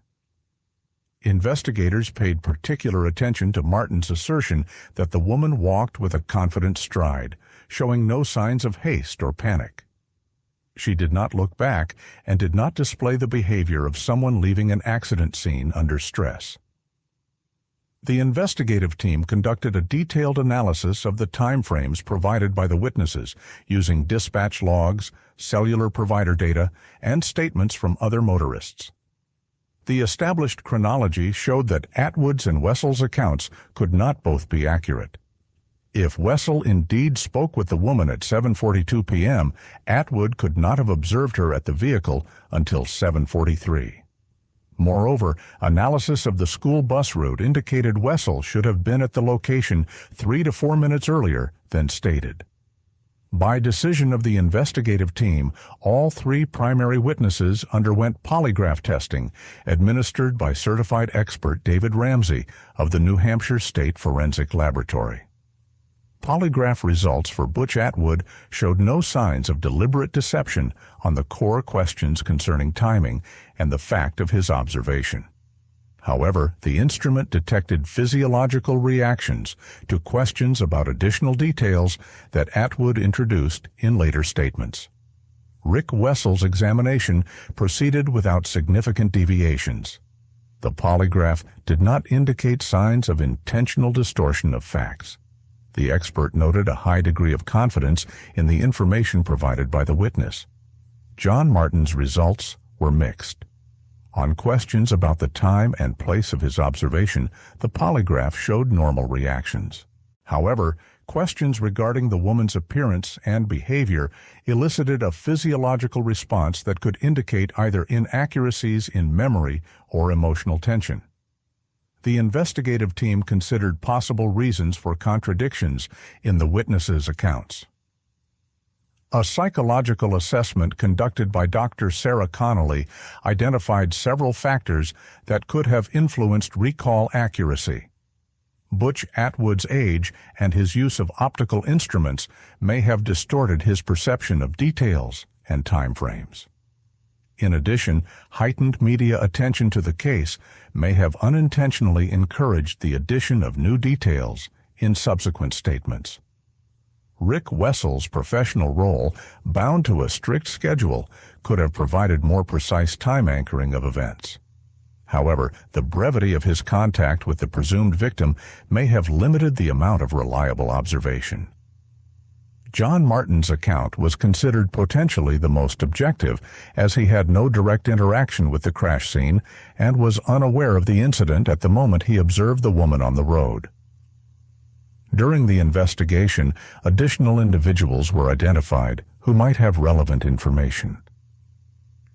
Investigators paid particular attention to Martin's assertion that the woman walked with a confident stride, showing no signs of haste or panic. She did not look back and did not display the behavior of someone leaving an accident scene under stress. The investigative team conducted a detailed analysis of the time frames provided by the witnesses using dispatch logs, cellular provider data, and statements from other motorists. The established chronology showed that Atwood's and Wessel's accounts could not both be accurate. If Wessel indeed spoke with the woman at 7:42 p.m., Atwood could not have observed her at the vehicle until 7:43. Moreover, analysis of the school bus route indicated Wessel should have been at the location 3 to 4 minutes earlier than stated. By decision of the investigative team, all 3 primary witnesses underwent polygraph testing administered by certified expert David Ramsey of the New Hampshire State Forensic Laboratory. Polygraph results for Butch Atwood showed no signs of deliberate deception on the core questions concerning timing and the fact of his observation. However, the instrument detected physiological reactions to questions about additional details that Atwood introduced in later statements. Rick Wessel's examination proceeded without significant deviations. The polygraph did not indicate signs of intentional distortion of facts. The expert noted a high degree of confidence in the information provided by the witness. John Martin's results were mixed. On questions about the time and place of his observation, the polygraph showed normal reactions. However, questions regarding the woman's appearance and behavior elicited a physiological response that could indicate either inaccuracies in memory or emotional tension. The investigative team considered possible reasons for contradictions in the witnesses' accounts. A psychological assessment conducted by Dr. Sarah Connolly identified several factors that could have influenced recall accuracy. Butch Atwood's age and his use of optical instruments may have distorted his perception of details and time frames. In addition, heightened media attention to the case may have unintentionally encouraged the addition of new details in subsequent statements. Rick Wessel's professional role, bound to a strict schedule, could have provided more precise time anchoring of events. However, the brevity of his contact with the presumed victim may have limited the amount of reliable observation. John Martin's account was considered potentially the most objective, as he had no direct interaction with the crash scene and was unaware of the incident at the moment he observed the woman on the road. During the investigation, additional individuals were identified who might have relevant information.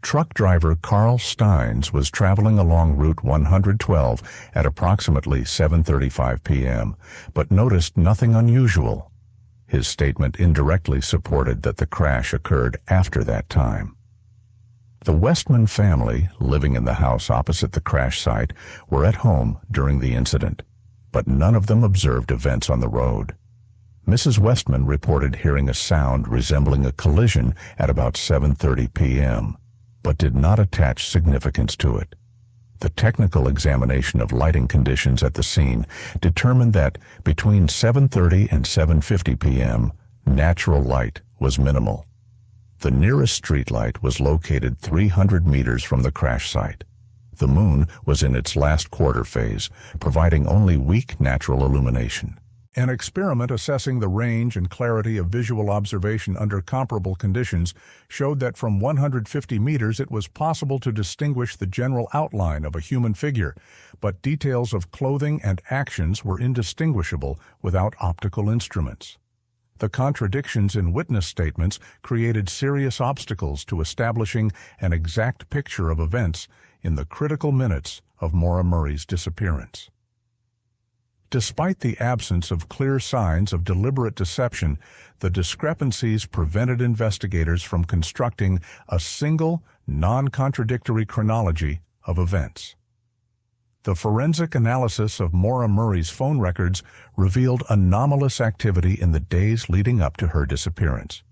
Truck driver Carl Steins was traveling along Route 112 at approximately 7:35 p.m., but noticed nothing unusual. His statement indirectly supported that the crash occurred after that time. The Westman family, living in the house opposite the crash site, were at home during the incident, but none of them observed events on the road. Mrs. Westman reported hearing a sound resembling a collision at about 7:30 p.m., but did not attach significance to it. The technical examination of lighting conditions at the scene determined that between 7:30 and 7:50 p.m., natural light was minimal. The nearest streetlight was located 300 meters from the crash site. The moon was in its last quarter phase, providing only weak natural illumination. An experiment assessing the range and clarity of visual observation under comparable conditions showed that from 150 meters it was possible to distinguish the general outline of a human figure, but details of clothing and actions were indistinguishable without optical instruments. The contradictions in witness statements created serious obstacles to establishing an exact picture of events in the critical minutes of Maura Murray's disappearance. Despite the absence of clear signs of deliberate deception, the discrepancies prevented investigators from constructing a single, non-contradictory chronology of events. The forensic analysis of Maura Murray's phone records revealed anomalous activity in the days leading up to her disappearance.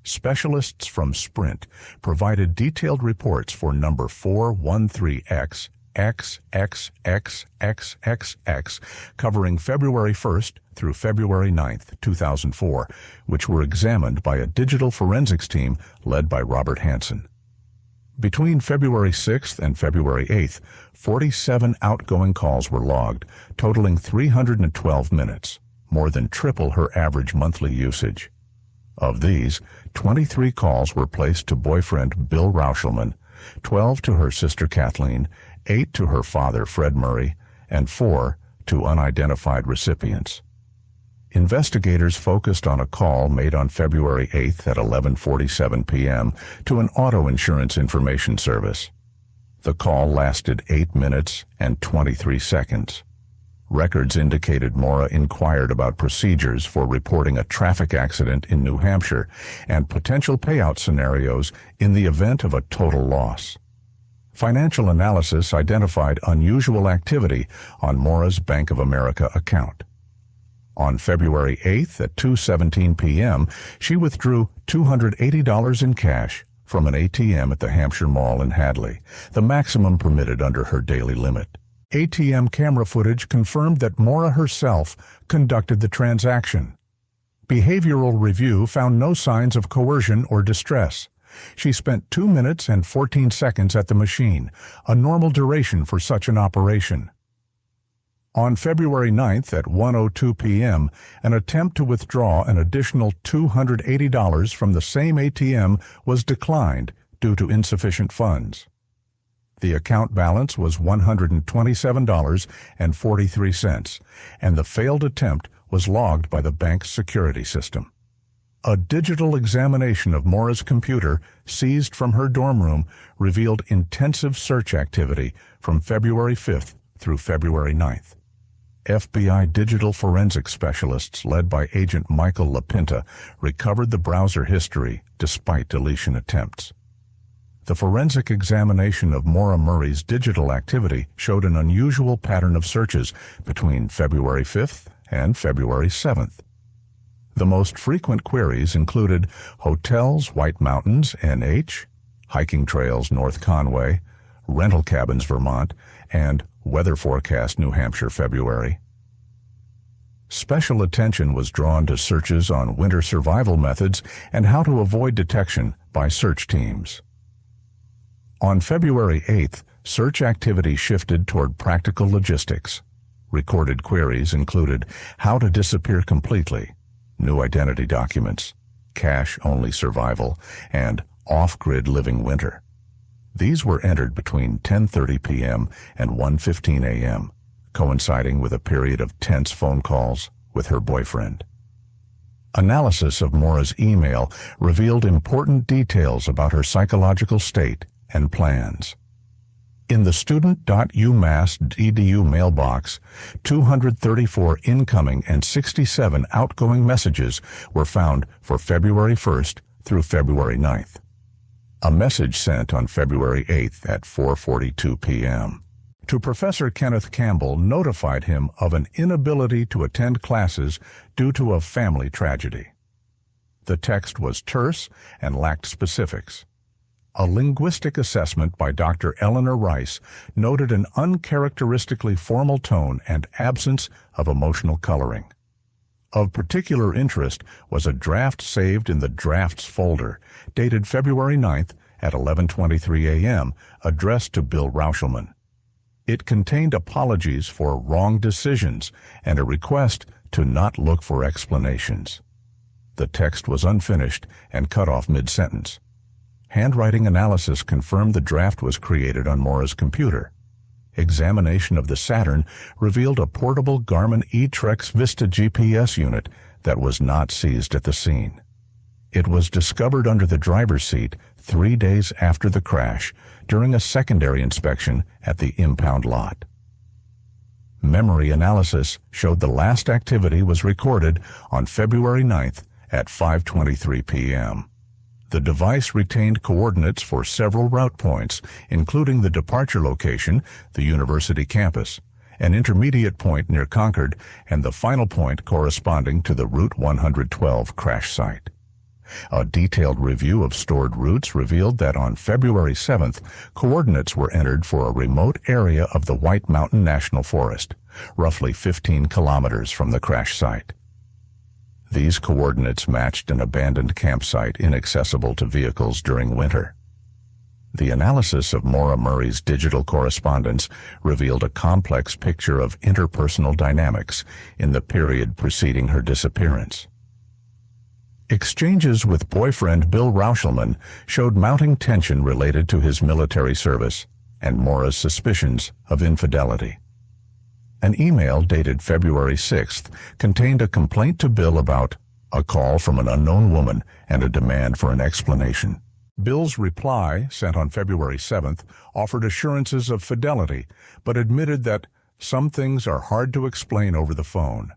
Specialists from Sprint provided detailed reports for number 413X, XXXXXX, covering February 1st through February 9th, 2004, which were examined by a digital forensics team led by Robert Hansen. Between February 6th and February 8th, 47 outgoing calls were logged, totaling 312 minutes, more than triple her average monthly usage. Of these, 23 calls were placed to boyfriend Bill Rauschelman, 12 to her sister Kathleen, 8 to her father Fred Murray, and 4 to unidentified recipients. Investigators focused on a call made on February 8th at 11:47 p.m. to an auto insurance information service. The call lasted 8 minutes and 23 seconds. Records indicated Maura inquired about procedures for reporting a traffic accident in New Hampshire and potential payout scenarios in the event of a total loss. Financial analysis identified unusual activity on Maura's Bank of America account. On February 8th at 2:17 p.m., she withdrew $280 in cash from an ATM at the Hampshire Mall in Hadley, the maximum permitted under her daily limit. ATM camera footage confirmed that Maura herself conducted the transaction. Behavioral review found no signs of coercion or distress. She spent 2 minutes and 14 seconds at the machine, a normal duration for such an operation. On February 9th at 1:02 p.m., an attempt to withdraw an additional $280 from the same ATM was declined due to insufficient funds. The account balance was $127.43, and the failed attempt was logged by the bank's security system. A digital examination of Maura's computer, seized from her dorm room, revealed intensive search activity from February 5th through February 9th. FBI digital forensic specialists led by Agent Michael LaPinta recovered the browser history despite deletion attempts. The forensic examination of Maura Murray's digital activity showed an unusual pattern of searches between February 5th and February 7th. The most frequent queries included hotels, White Mountains, NH, hiking trails, North Conway, rental cabins, Vermont, and weather forecast, New Hampshire, February. Special attention was drawn to searches on winter survival methods and how to avoid detection by search teams. On February 8th, search activity shifted toward practical logistics. Recorded queries included how to disappear completely, new identity documents, cash-only survival, and off-grid living winter. These were entered between 10:30 p.m. and 1:15 a.m., coinciding with a period of tense phone calls with her boyfriend. Analysis of Maura's email revealed important details about her psychological state and plans. In the student.umass.edu mailbox, 234 incoming and 67 outgoing messages were found for February 1st through February 9th. A message sent on February 8th at 4:42 p.m. to Professor Kenneth Campbell notified him of an inability to attend classes due to a family tragedy. The text was terse and lacked specifics. A linguistic assessment by Dr. Eleanor Rice noted an uncharacteristically formal tone and absence of emotional coloring. Of particular interest was a draft saved in the Drafts folder, dated February 9th at 11:23 a.m., addressed to Bill Rauschelman. It contained apologies for wrong decisions and a request to not look for explanations. The text was unfinished and cut off mid-sentence. Handwriting analysis confirmed the draft was created on Maura's computer. Examination of the Saturn revealed a portable Garmin eTrex Vista GPS unit that was not seized at the scene. It was discovered under the driver's seat 3 days after the crash during a secondary inspection at the impound lot. Memory analysis showed the last activity was recorded on February 9th at 5:23 p.m. The device retained coordinates for several route points, including the departure location, the university campus, an intermediate point near Concord, and the final point corresponding to the Route 112 crash site. A detailed review of stored routes revealed that on February 7th, coordinates were entered for a remote area of the White Mountain National Forest, roughly 15 kilometers from the crash site. These coordinates matched an abandoned campsite inaccessible to vehicles during winter. The analysis of Maura Murray's digital correspondence revealed a complex picture of interpersonal dynamics in the period preceding her disappearance. Exchanges with boyfriend Bill Rauschelman showed mounting tension related to his military service and Maura's suspicions of infidelity. An email dated February 6th contained a complaint to Bill about a call from an unknown woman and a demand for an explanation. Bill's reply, sent on February 7th, offered assurances of fidelity, but admitted that some things are hard to explain over the phone.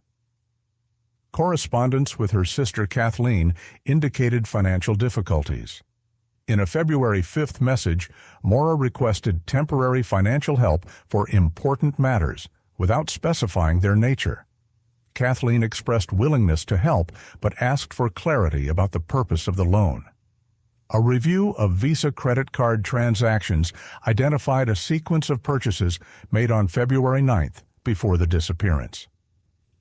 Correspondence with her sister Kathleen indicated financial difficulties. In a February 5th message, Maura requested temporary financial help for important matters, without specifying their nature. Kathleen expressed willingness to help, but asked for clarity about the purpose of the loan. A review of Visa credit card transactions identified a sequence of purchases made on February 9th before the disappearance.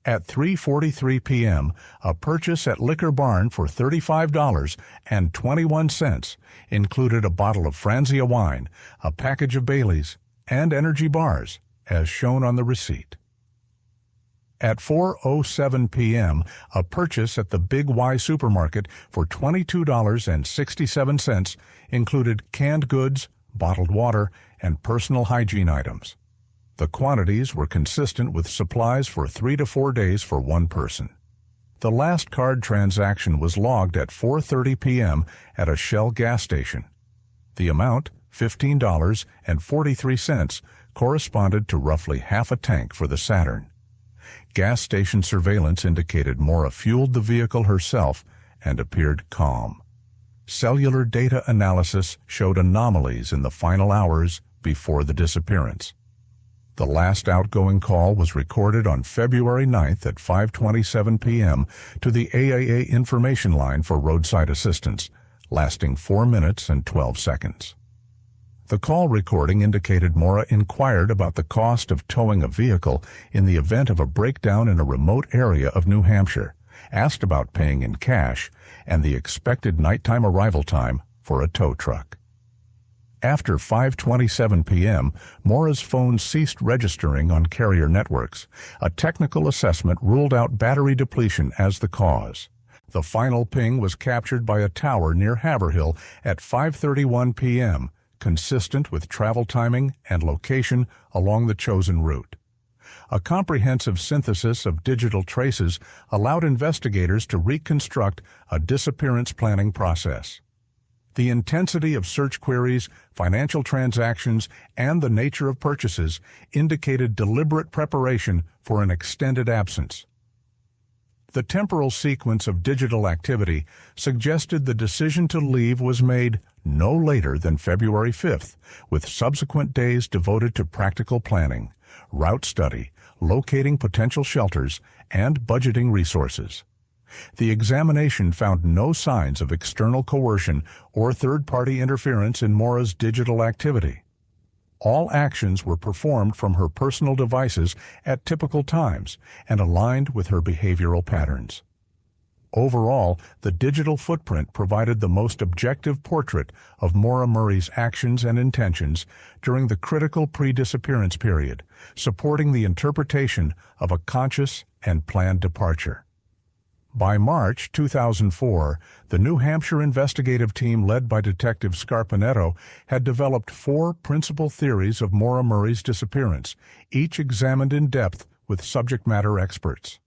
At 3:43 p.m., a purchase at Liquor Barn for $35.21 included a bottle of Franzia wine, a package of Baileys, and energy bars, as shown on the receipt. At 4:07 p.m., a purchase at the Big Y supermarket for $22.67 included canned goods, bottled water, and personal hygiene items. The quantities were consistent with supplies for 3 to 4 days for one person. The last card transaction was logged at 4:30 p.m. at a Shell gas station. The amount, $15.43, corresponded to roughly half a tank for the Saturn. Gas station surveillance indicated Maura fueled the vehicle herself and appeared calm. Cellular data analysis showed anomalies in the final hours before the disappearance. The last outgoing call was recorded on February 9th at 5:27 p.m. to the AAA information line for roadside assistance, lasting 4 minutes and 12 seconds. The call recording indicated Maura inquired about the cost of towing a vehicle in the event of a breakdown in a remote area of New Hampshire, asked about paying in cash, and the expected nighttime arrival time for a tow truck. After 5:27 p.m., Maura's phone ceased registering on carrier networks. A technical assessment ruled out battery depletion as the cause. The final ping was captured by a tower near Haverhill at 5:31 p.m., consistent with travel timing and location along the chosen route. A comprehensive synthesis of digital traces allowed investigators to reconstruct a disappearance planning process. The intensity of search queries, financial transactions, and the nature of purchases indicated deliberate preparation for an extended absence. The temporal sequence of digital activity suggested the decision to leave was made no later than February 5th, with subsequent days devoted to practical planning, route study, locating potential shelters, and budgeting resources. The examination found no signs of external coercion or third-party interference in Maura's digital activity. All actions were performed from her personal devices at typical times and aligned with her behavioral patterns. Overall, the digital footprint provided the most objective portrait of Maura Murray's actions and intentions during the critical pre-disappearance period, supporting the interpretation of a conscious and planned departure. By March 2004, the New Hampshire investigative team led by Detective Scarpanetto had developed 4 principal theories of Maura Murray's disappearance, each examined in depth with subject matter experts.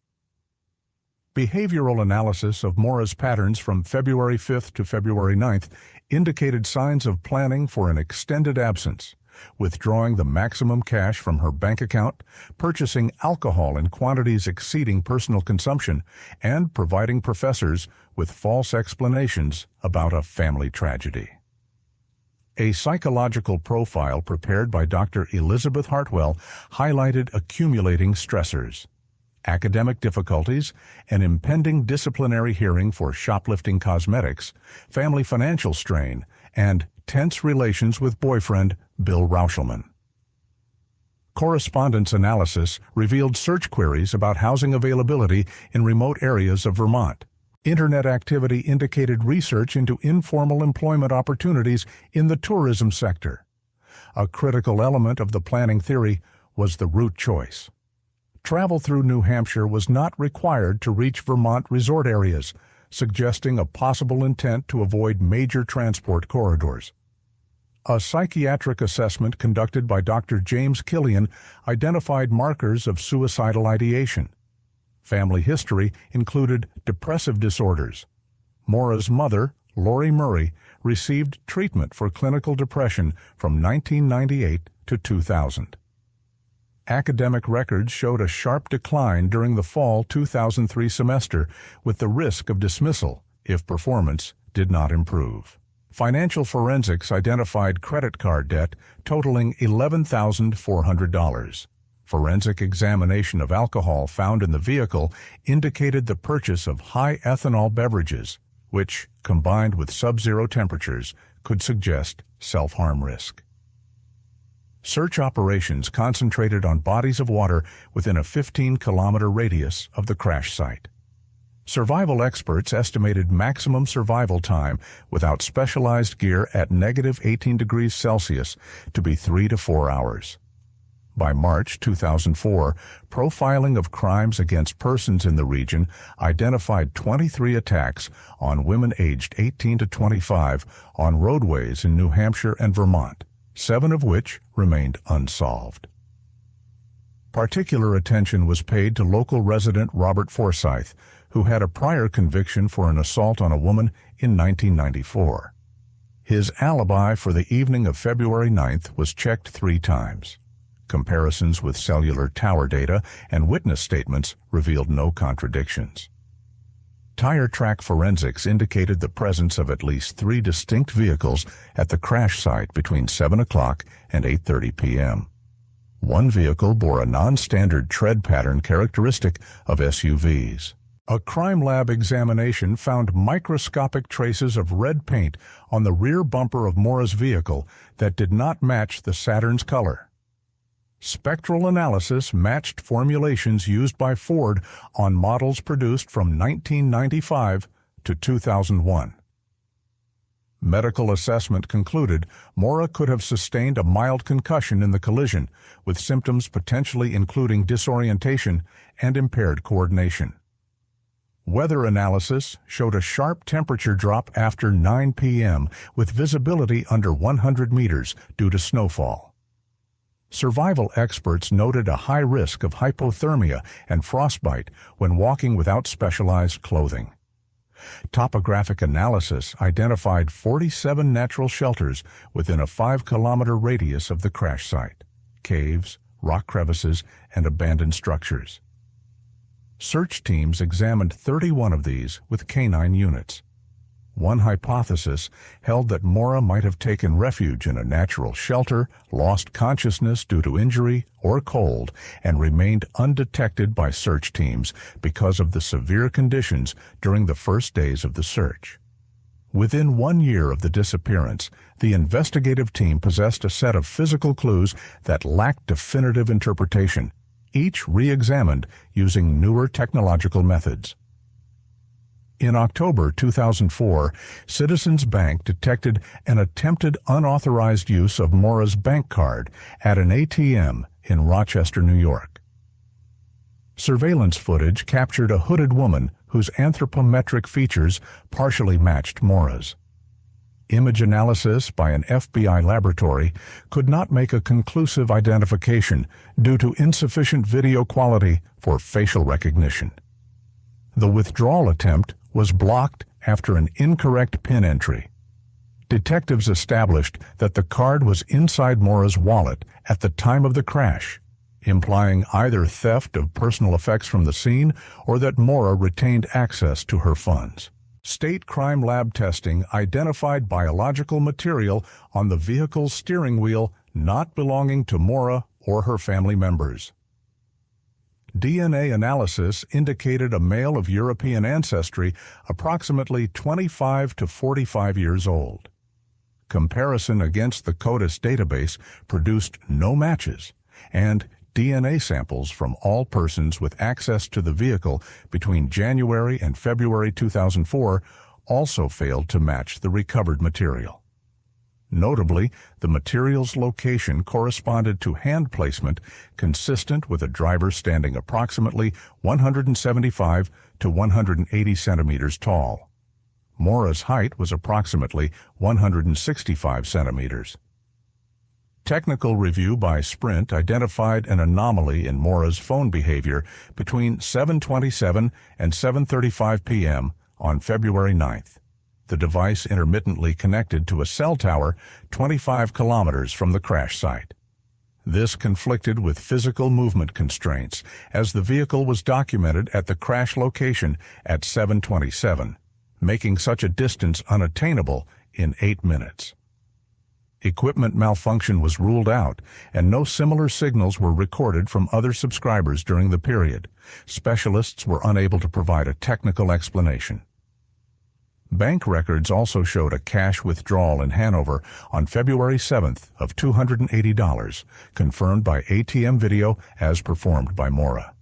Behavioral analysis of Maura's patterns from February 5th to February 9th indicated signs of planning for an extended absence, withdrawing the maximum cash from her bank account, purchasing alcohol in quantities exceeding personal consumption, and providing professors with false explanations about a family tragedy. A psychological profile prepared by Dr. Elizabeth Hartwell highlighted accumulating stressors: academic difficulties, an impending disciplinary hearing for shoplifting cosmetics, family financial strain, and tense relations with boyfriend Bill Rauschelman. Correspondence analysis revealed search queries about housing availability in remote areas of Vermont. Internet activity indicated research into informal employment opportunities in the tourism sector. A critical element of the planning theory was the route choice. Travel through New Hampshire was not required to reach Vermont resort areas, suggesting a possible intent to avoid major transport corridors. A psychiatric assessment conducted by Dr. James Killian identified markers of suicidal ideation. Family history included depressive disorders. Maura's mother, Lori Murray, received treatment for clinical depression from 1998 to 2000. Academic records showed a sharp decline during the fall 2003 semester, with the risk of dismissal if performance did not improve. Financial forensics identified credit card debt totaling $11,400. Forensic examination of alcohol found in the vehicle indicated the purchase of high ethanol beverages, which, combined with sub-zero temperatures, could suggest self-harm risk. Search operations concentrated on bodies of water within a 15-kilometer radius of the crash site. Survival experts estimated maximum survival time without specialized gear at -18 degrees Celsius to be 3 to 4 hours. By March 2004, profiling of crimes against persons in the region identified 23 attacks on women aged 18 to 25 on roadways in New Hampshire and Vermont, 7 of which remained unsolved. Particular attention was paid to local resident Robert Forsyth, who had a prior conviction for an assault on a woman in 1994. His alibi for the evening of February 9th was checked 3 times. Comparisons with cellular tower data and witness statements revealed no contradictions. Tire track forensics indicated the presence of at least 3 distinct vehicles at the crash site between 7 o'clock and 8:30 p.m. One vehicle bore a non-standard tread pattern characteristic of SUVs. A crime lab examination found microscopic traces of red paint on the rear bumper of Maura's vehicle that did not match the Saturn's color. Spectral analysis matched formulations used by Ford on models produced from 1995 to 2001. Medical assessment concluded Maura could have sustained a mild concussion in the collision, with symptoms potentially including disorientation and impaired coordination. Weather analysis showed a sharp temperature drop after 9 p.m. with visibility under 100 meters due to snowfall. Survival experts noted a high risk of hypothermia and frostbite when walking without specialized clothing. Topographic analysis identified 47 natural shelters within a 5-kilometer radius of the crash site: caves, rock crevices, and abandoned structures. Search teams examined 31 of these with canine units. One hypothesis held that Maura might have taken refuge in a natural shelter, lost consciousness due to injury or cold, and remained undetected by search teams because of the severe conditions during the first days of the search. Within 1 year of the disappearance, the investigative team possessed a set of physical clues that lacked definitive interpretation, each re-examined using newer technological methods. In October 2004, Citizens Bank detected an attempted unauthorized use of Maura's bank card at an ATM in Rochester, New York. Surveillance footage captured a hooded woman whose anthropometric features partially matched Maura's. Image analysis by an FBI laboratory could not make a conclusive identification due to insufficient video quality for facial recognition. The withdrawal attempt was blocked after an incorrect PIN entry. Detectives established that the card was inside Maura's wallet at the time of the crash, implying either theft of personal effects from the scene or that Maura retained access to her funds. State crime lab testing identified biological material on the vehicle's steering wheel not belonging to Maura or her family members. DNA analysis indicated a male of European ancestry, approximately 25 to 45 years old. Comparison against the CODIS database produced no matches, and DNA samples from all persons with access to the vehicle between January and February 2004 also failed to match the recovered material. Notably, the material's location corresponded to hand placement consistent with a driver standing approximately 175 to 180 centimeters tall. Maura's height was approximately 165 centimeters. Technical review by Sprint identified an anomaly in Maura's phone behavior between 7:27 and 7:35 p.m. on February 9th. The device intermittently connected to a cell tower 25 kilometers from the crash site. This conflicted with physical movement constraints, as the vehicle was documented at the crash location at 7:27, making such a distance unattainable in 8 minutes. Equipment malfunction was ruled out, and no similar signals were recorded from other subscribers during the period. Specialists were unable to provide a technical explanation. Bank records also showed a cash withdrawal in Hanover on February 7th of $280, confirmed by ATM video as performed by Maura.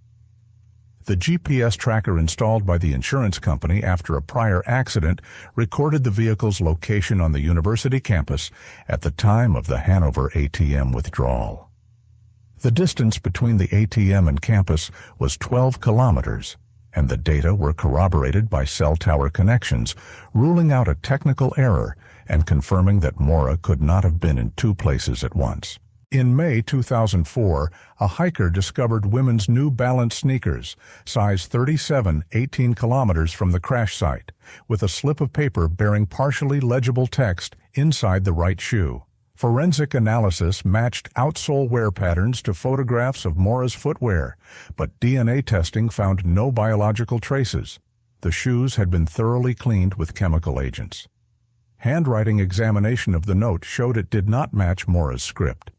The GPS tracker installed by the insurance company after a prior accident recorded the vehicle's location on the university campus at the time of the Hanover ATM withdrawal. The distance between the ATM and campus was 12 kilometers, and the data were corroborated by cell tower connections, ruling out a technical error and confirming that Maura could not have been in two places at once. In May 2004, a hiker discovered women's New Balance sneakers, size 37, 18 kilometers from the crash site, with a slip of paper bearing partially legible text inside the right shoe. Forensic analysis matched outsole wear patterns to photographs of Maura's footwear, but DNA testing found no biological traces. The shoes had been thoroughly cleaned with chemical agents. Handwriting examination of the note showed it did not match Maura's script.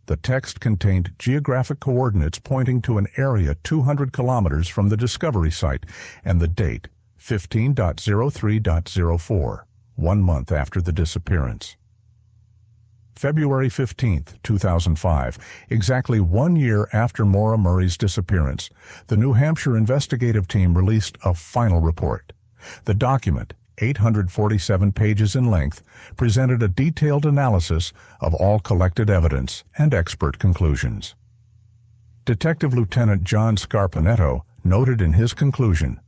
The text contained geographic coordinates pointing to an area 200 kilometers from the discovery site and the date, 15.03.04, 1 month after the disappearance. February 15, 2005, exactly 1 year after Maura Murray's disappearance, the New Hampshire investigative team released a final report. The document, 847 pages in length, presented a detailed analysis of all collected evidence and expert conclusions. Detective Lieutenant John Scarpanetto noted in his conclusion,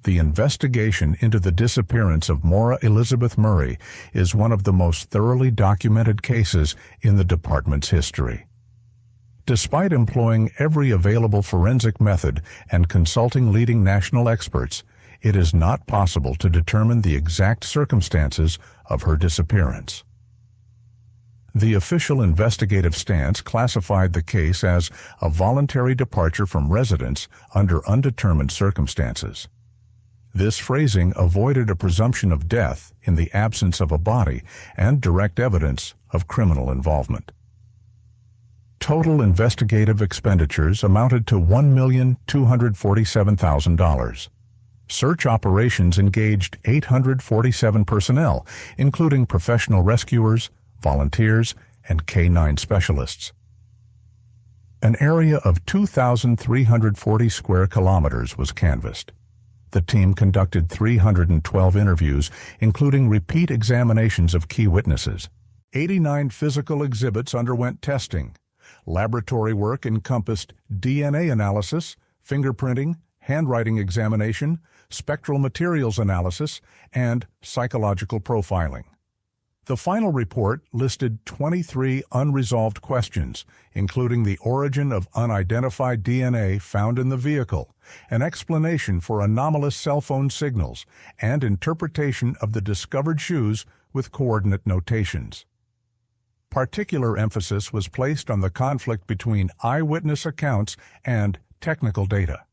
The investigation into the disappearance of Maura Elizabeth Murray is one of the most thoroughly documented cases in the department's history. Despite employing every available forensic method and consulting leading national experts, it is not possible to determine the exact circumstances of her disappearance. The official investigative stance classified the case as a voluntary departure from residence under undetermined circumstances. This phrasing avoided a presumption of death in the absence of a body and direct evidence of criminal involvement. Total investigative expenditures amounted to $1,247,000. Search operations engaged 847 personnel, including professional rescuers, volunteers, and K-9 specialists. An area of 2,340 square kilometers was canvassed. The team conducted 312 interviews, including repeat examinations of key witnesses. 89 physical exhibits underwent testing. Laboratory work encompassed DNA analysis, fingerprinting, handwriting examination, spectral materials analysis, and psychological profiling. The final report listed 23 unresolved questions, including the origin of unidentified DNA found in the vehicle, an explanation for anomalous cell phone signals, and interpretation of the discovered shoes with coordinate notations. Particular emphasis was placed on the conflict between eyewitness accounts and technical data.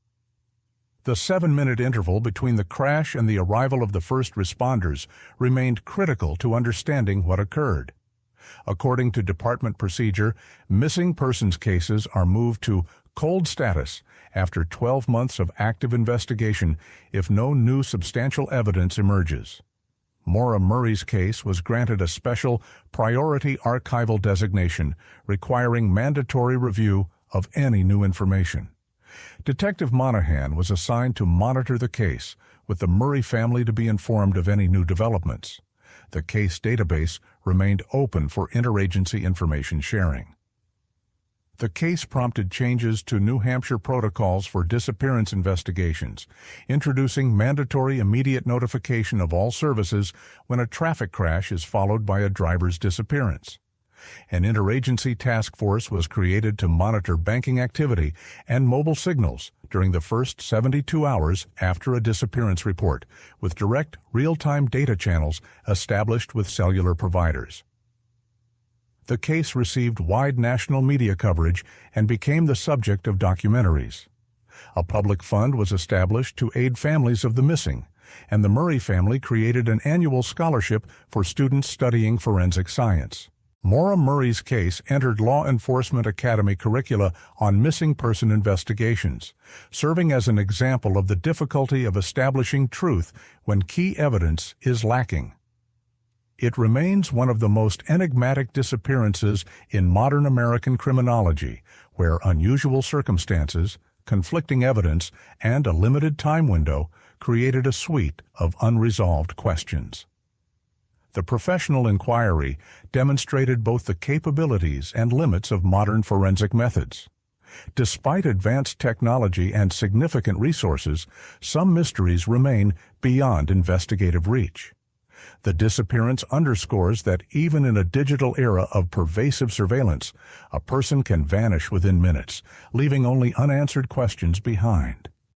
The 7-minute interval between the crash and the arrival of the first responders remained critical to understanding what occurred. According to department procedure, missing persons cases are moved to cold status after 12 months of active investigation if no new substantial evidence emerges. Maura Murray's case was granted a special priority archival designation requiring mandatory review of any new information. Detective Monahan was assigned to monitor the case, with the Murray family to be informed of any new developments. The case database remained open for interagency information sharing. The case prompted changes to New Hampshire protocols for disappearance investigations, introducing mandatory immediate notification of all services when a traffic crash is followed by a driver's disappearance. An interagency task force was created to monitor banking activity and mobile signals during the first 72 hours after a disappearance report, with direct real-time data channels established with cellular providers. The case received wide national media coverage and became the subject of documentaries. A public fund was established to aid families of the missing, and the Murray family created an annual scholarship for students studying forensic science. Maura Murray's case entered Law Enforcement Academy curricula on missing person investigations, serving as an example of the difficulty of establishing truth when key evidence is lacking. It remains one of the most enigmatic disappearances in modern American criminology, where unusual circumstances, conflicting evidence, and a limited time window created a suite of unresolved questions. The professional inquiry demonstrated both the capabilities and limits of modern forensic methods. Despite advanced technology and significant resources, some mysteries remain beyond investigative reach. The disappearance underscores that even in a digital era of pervasive surveillance, a person can vanish within minutes, leaving only unanswered questions behind.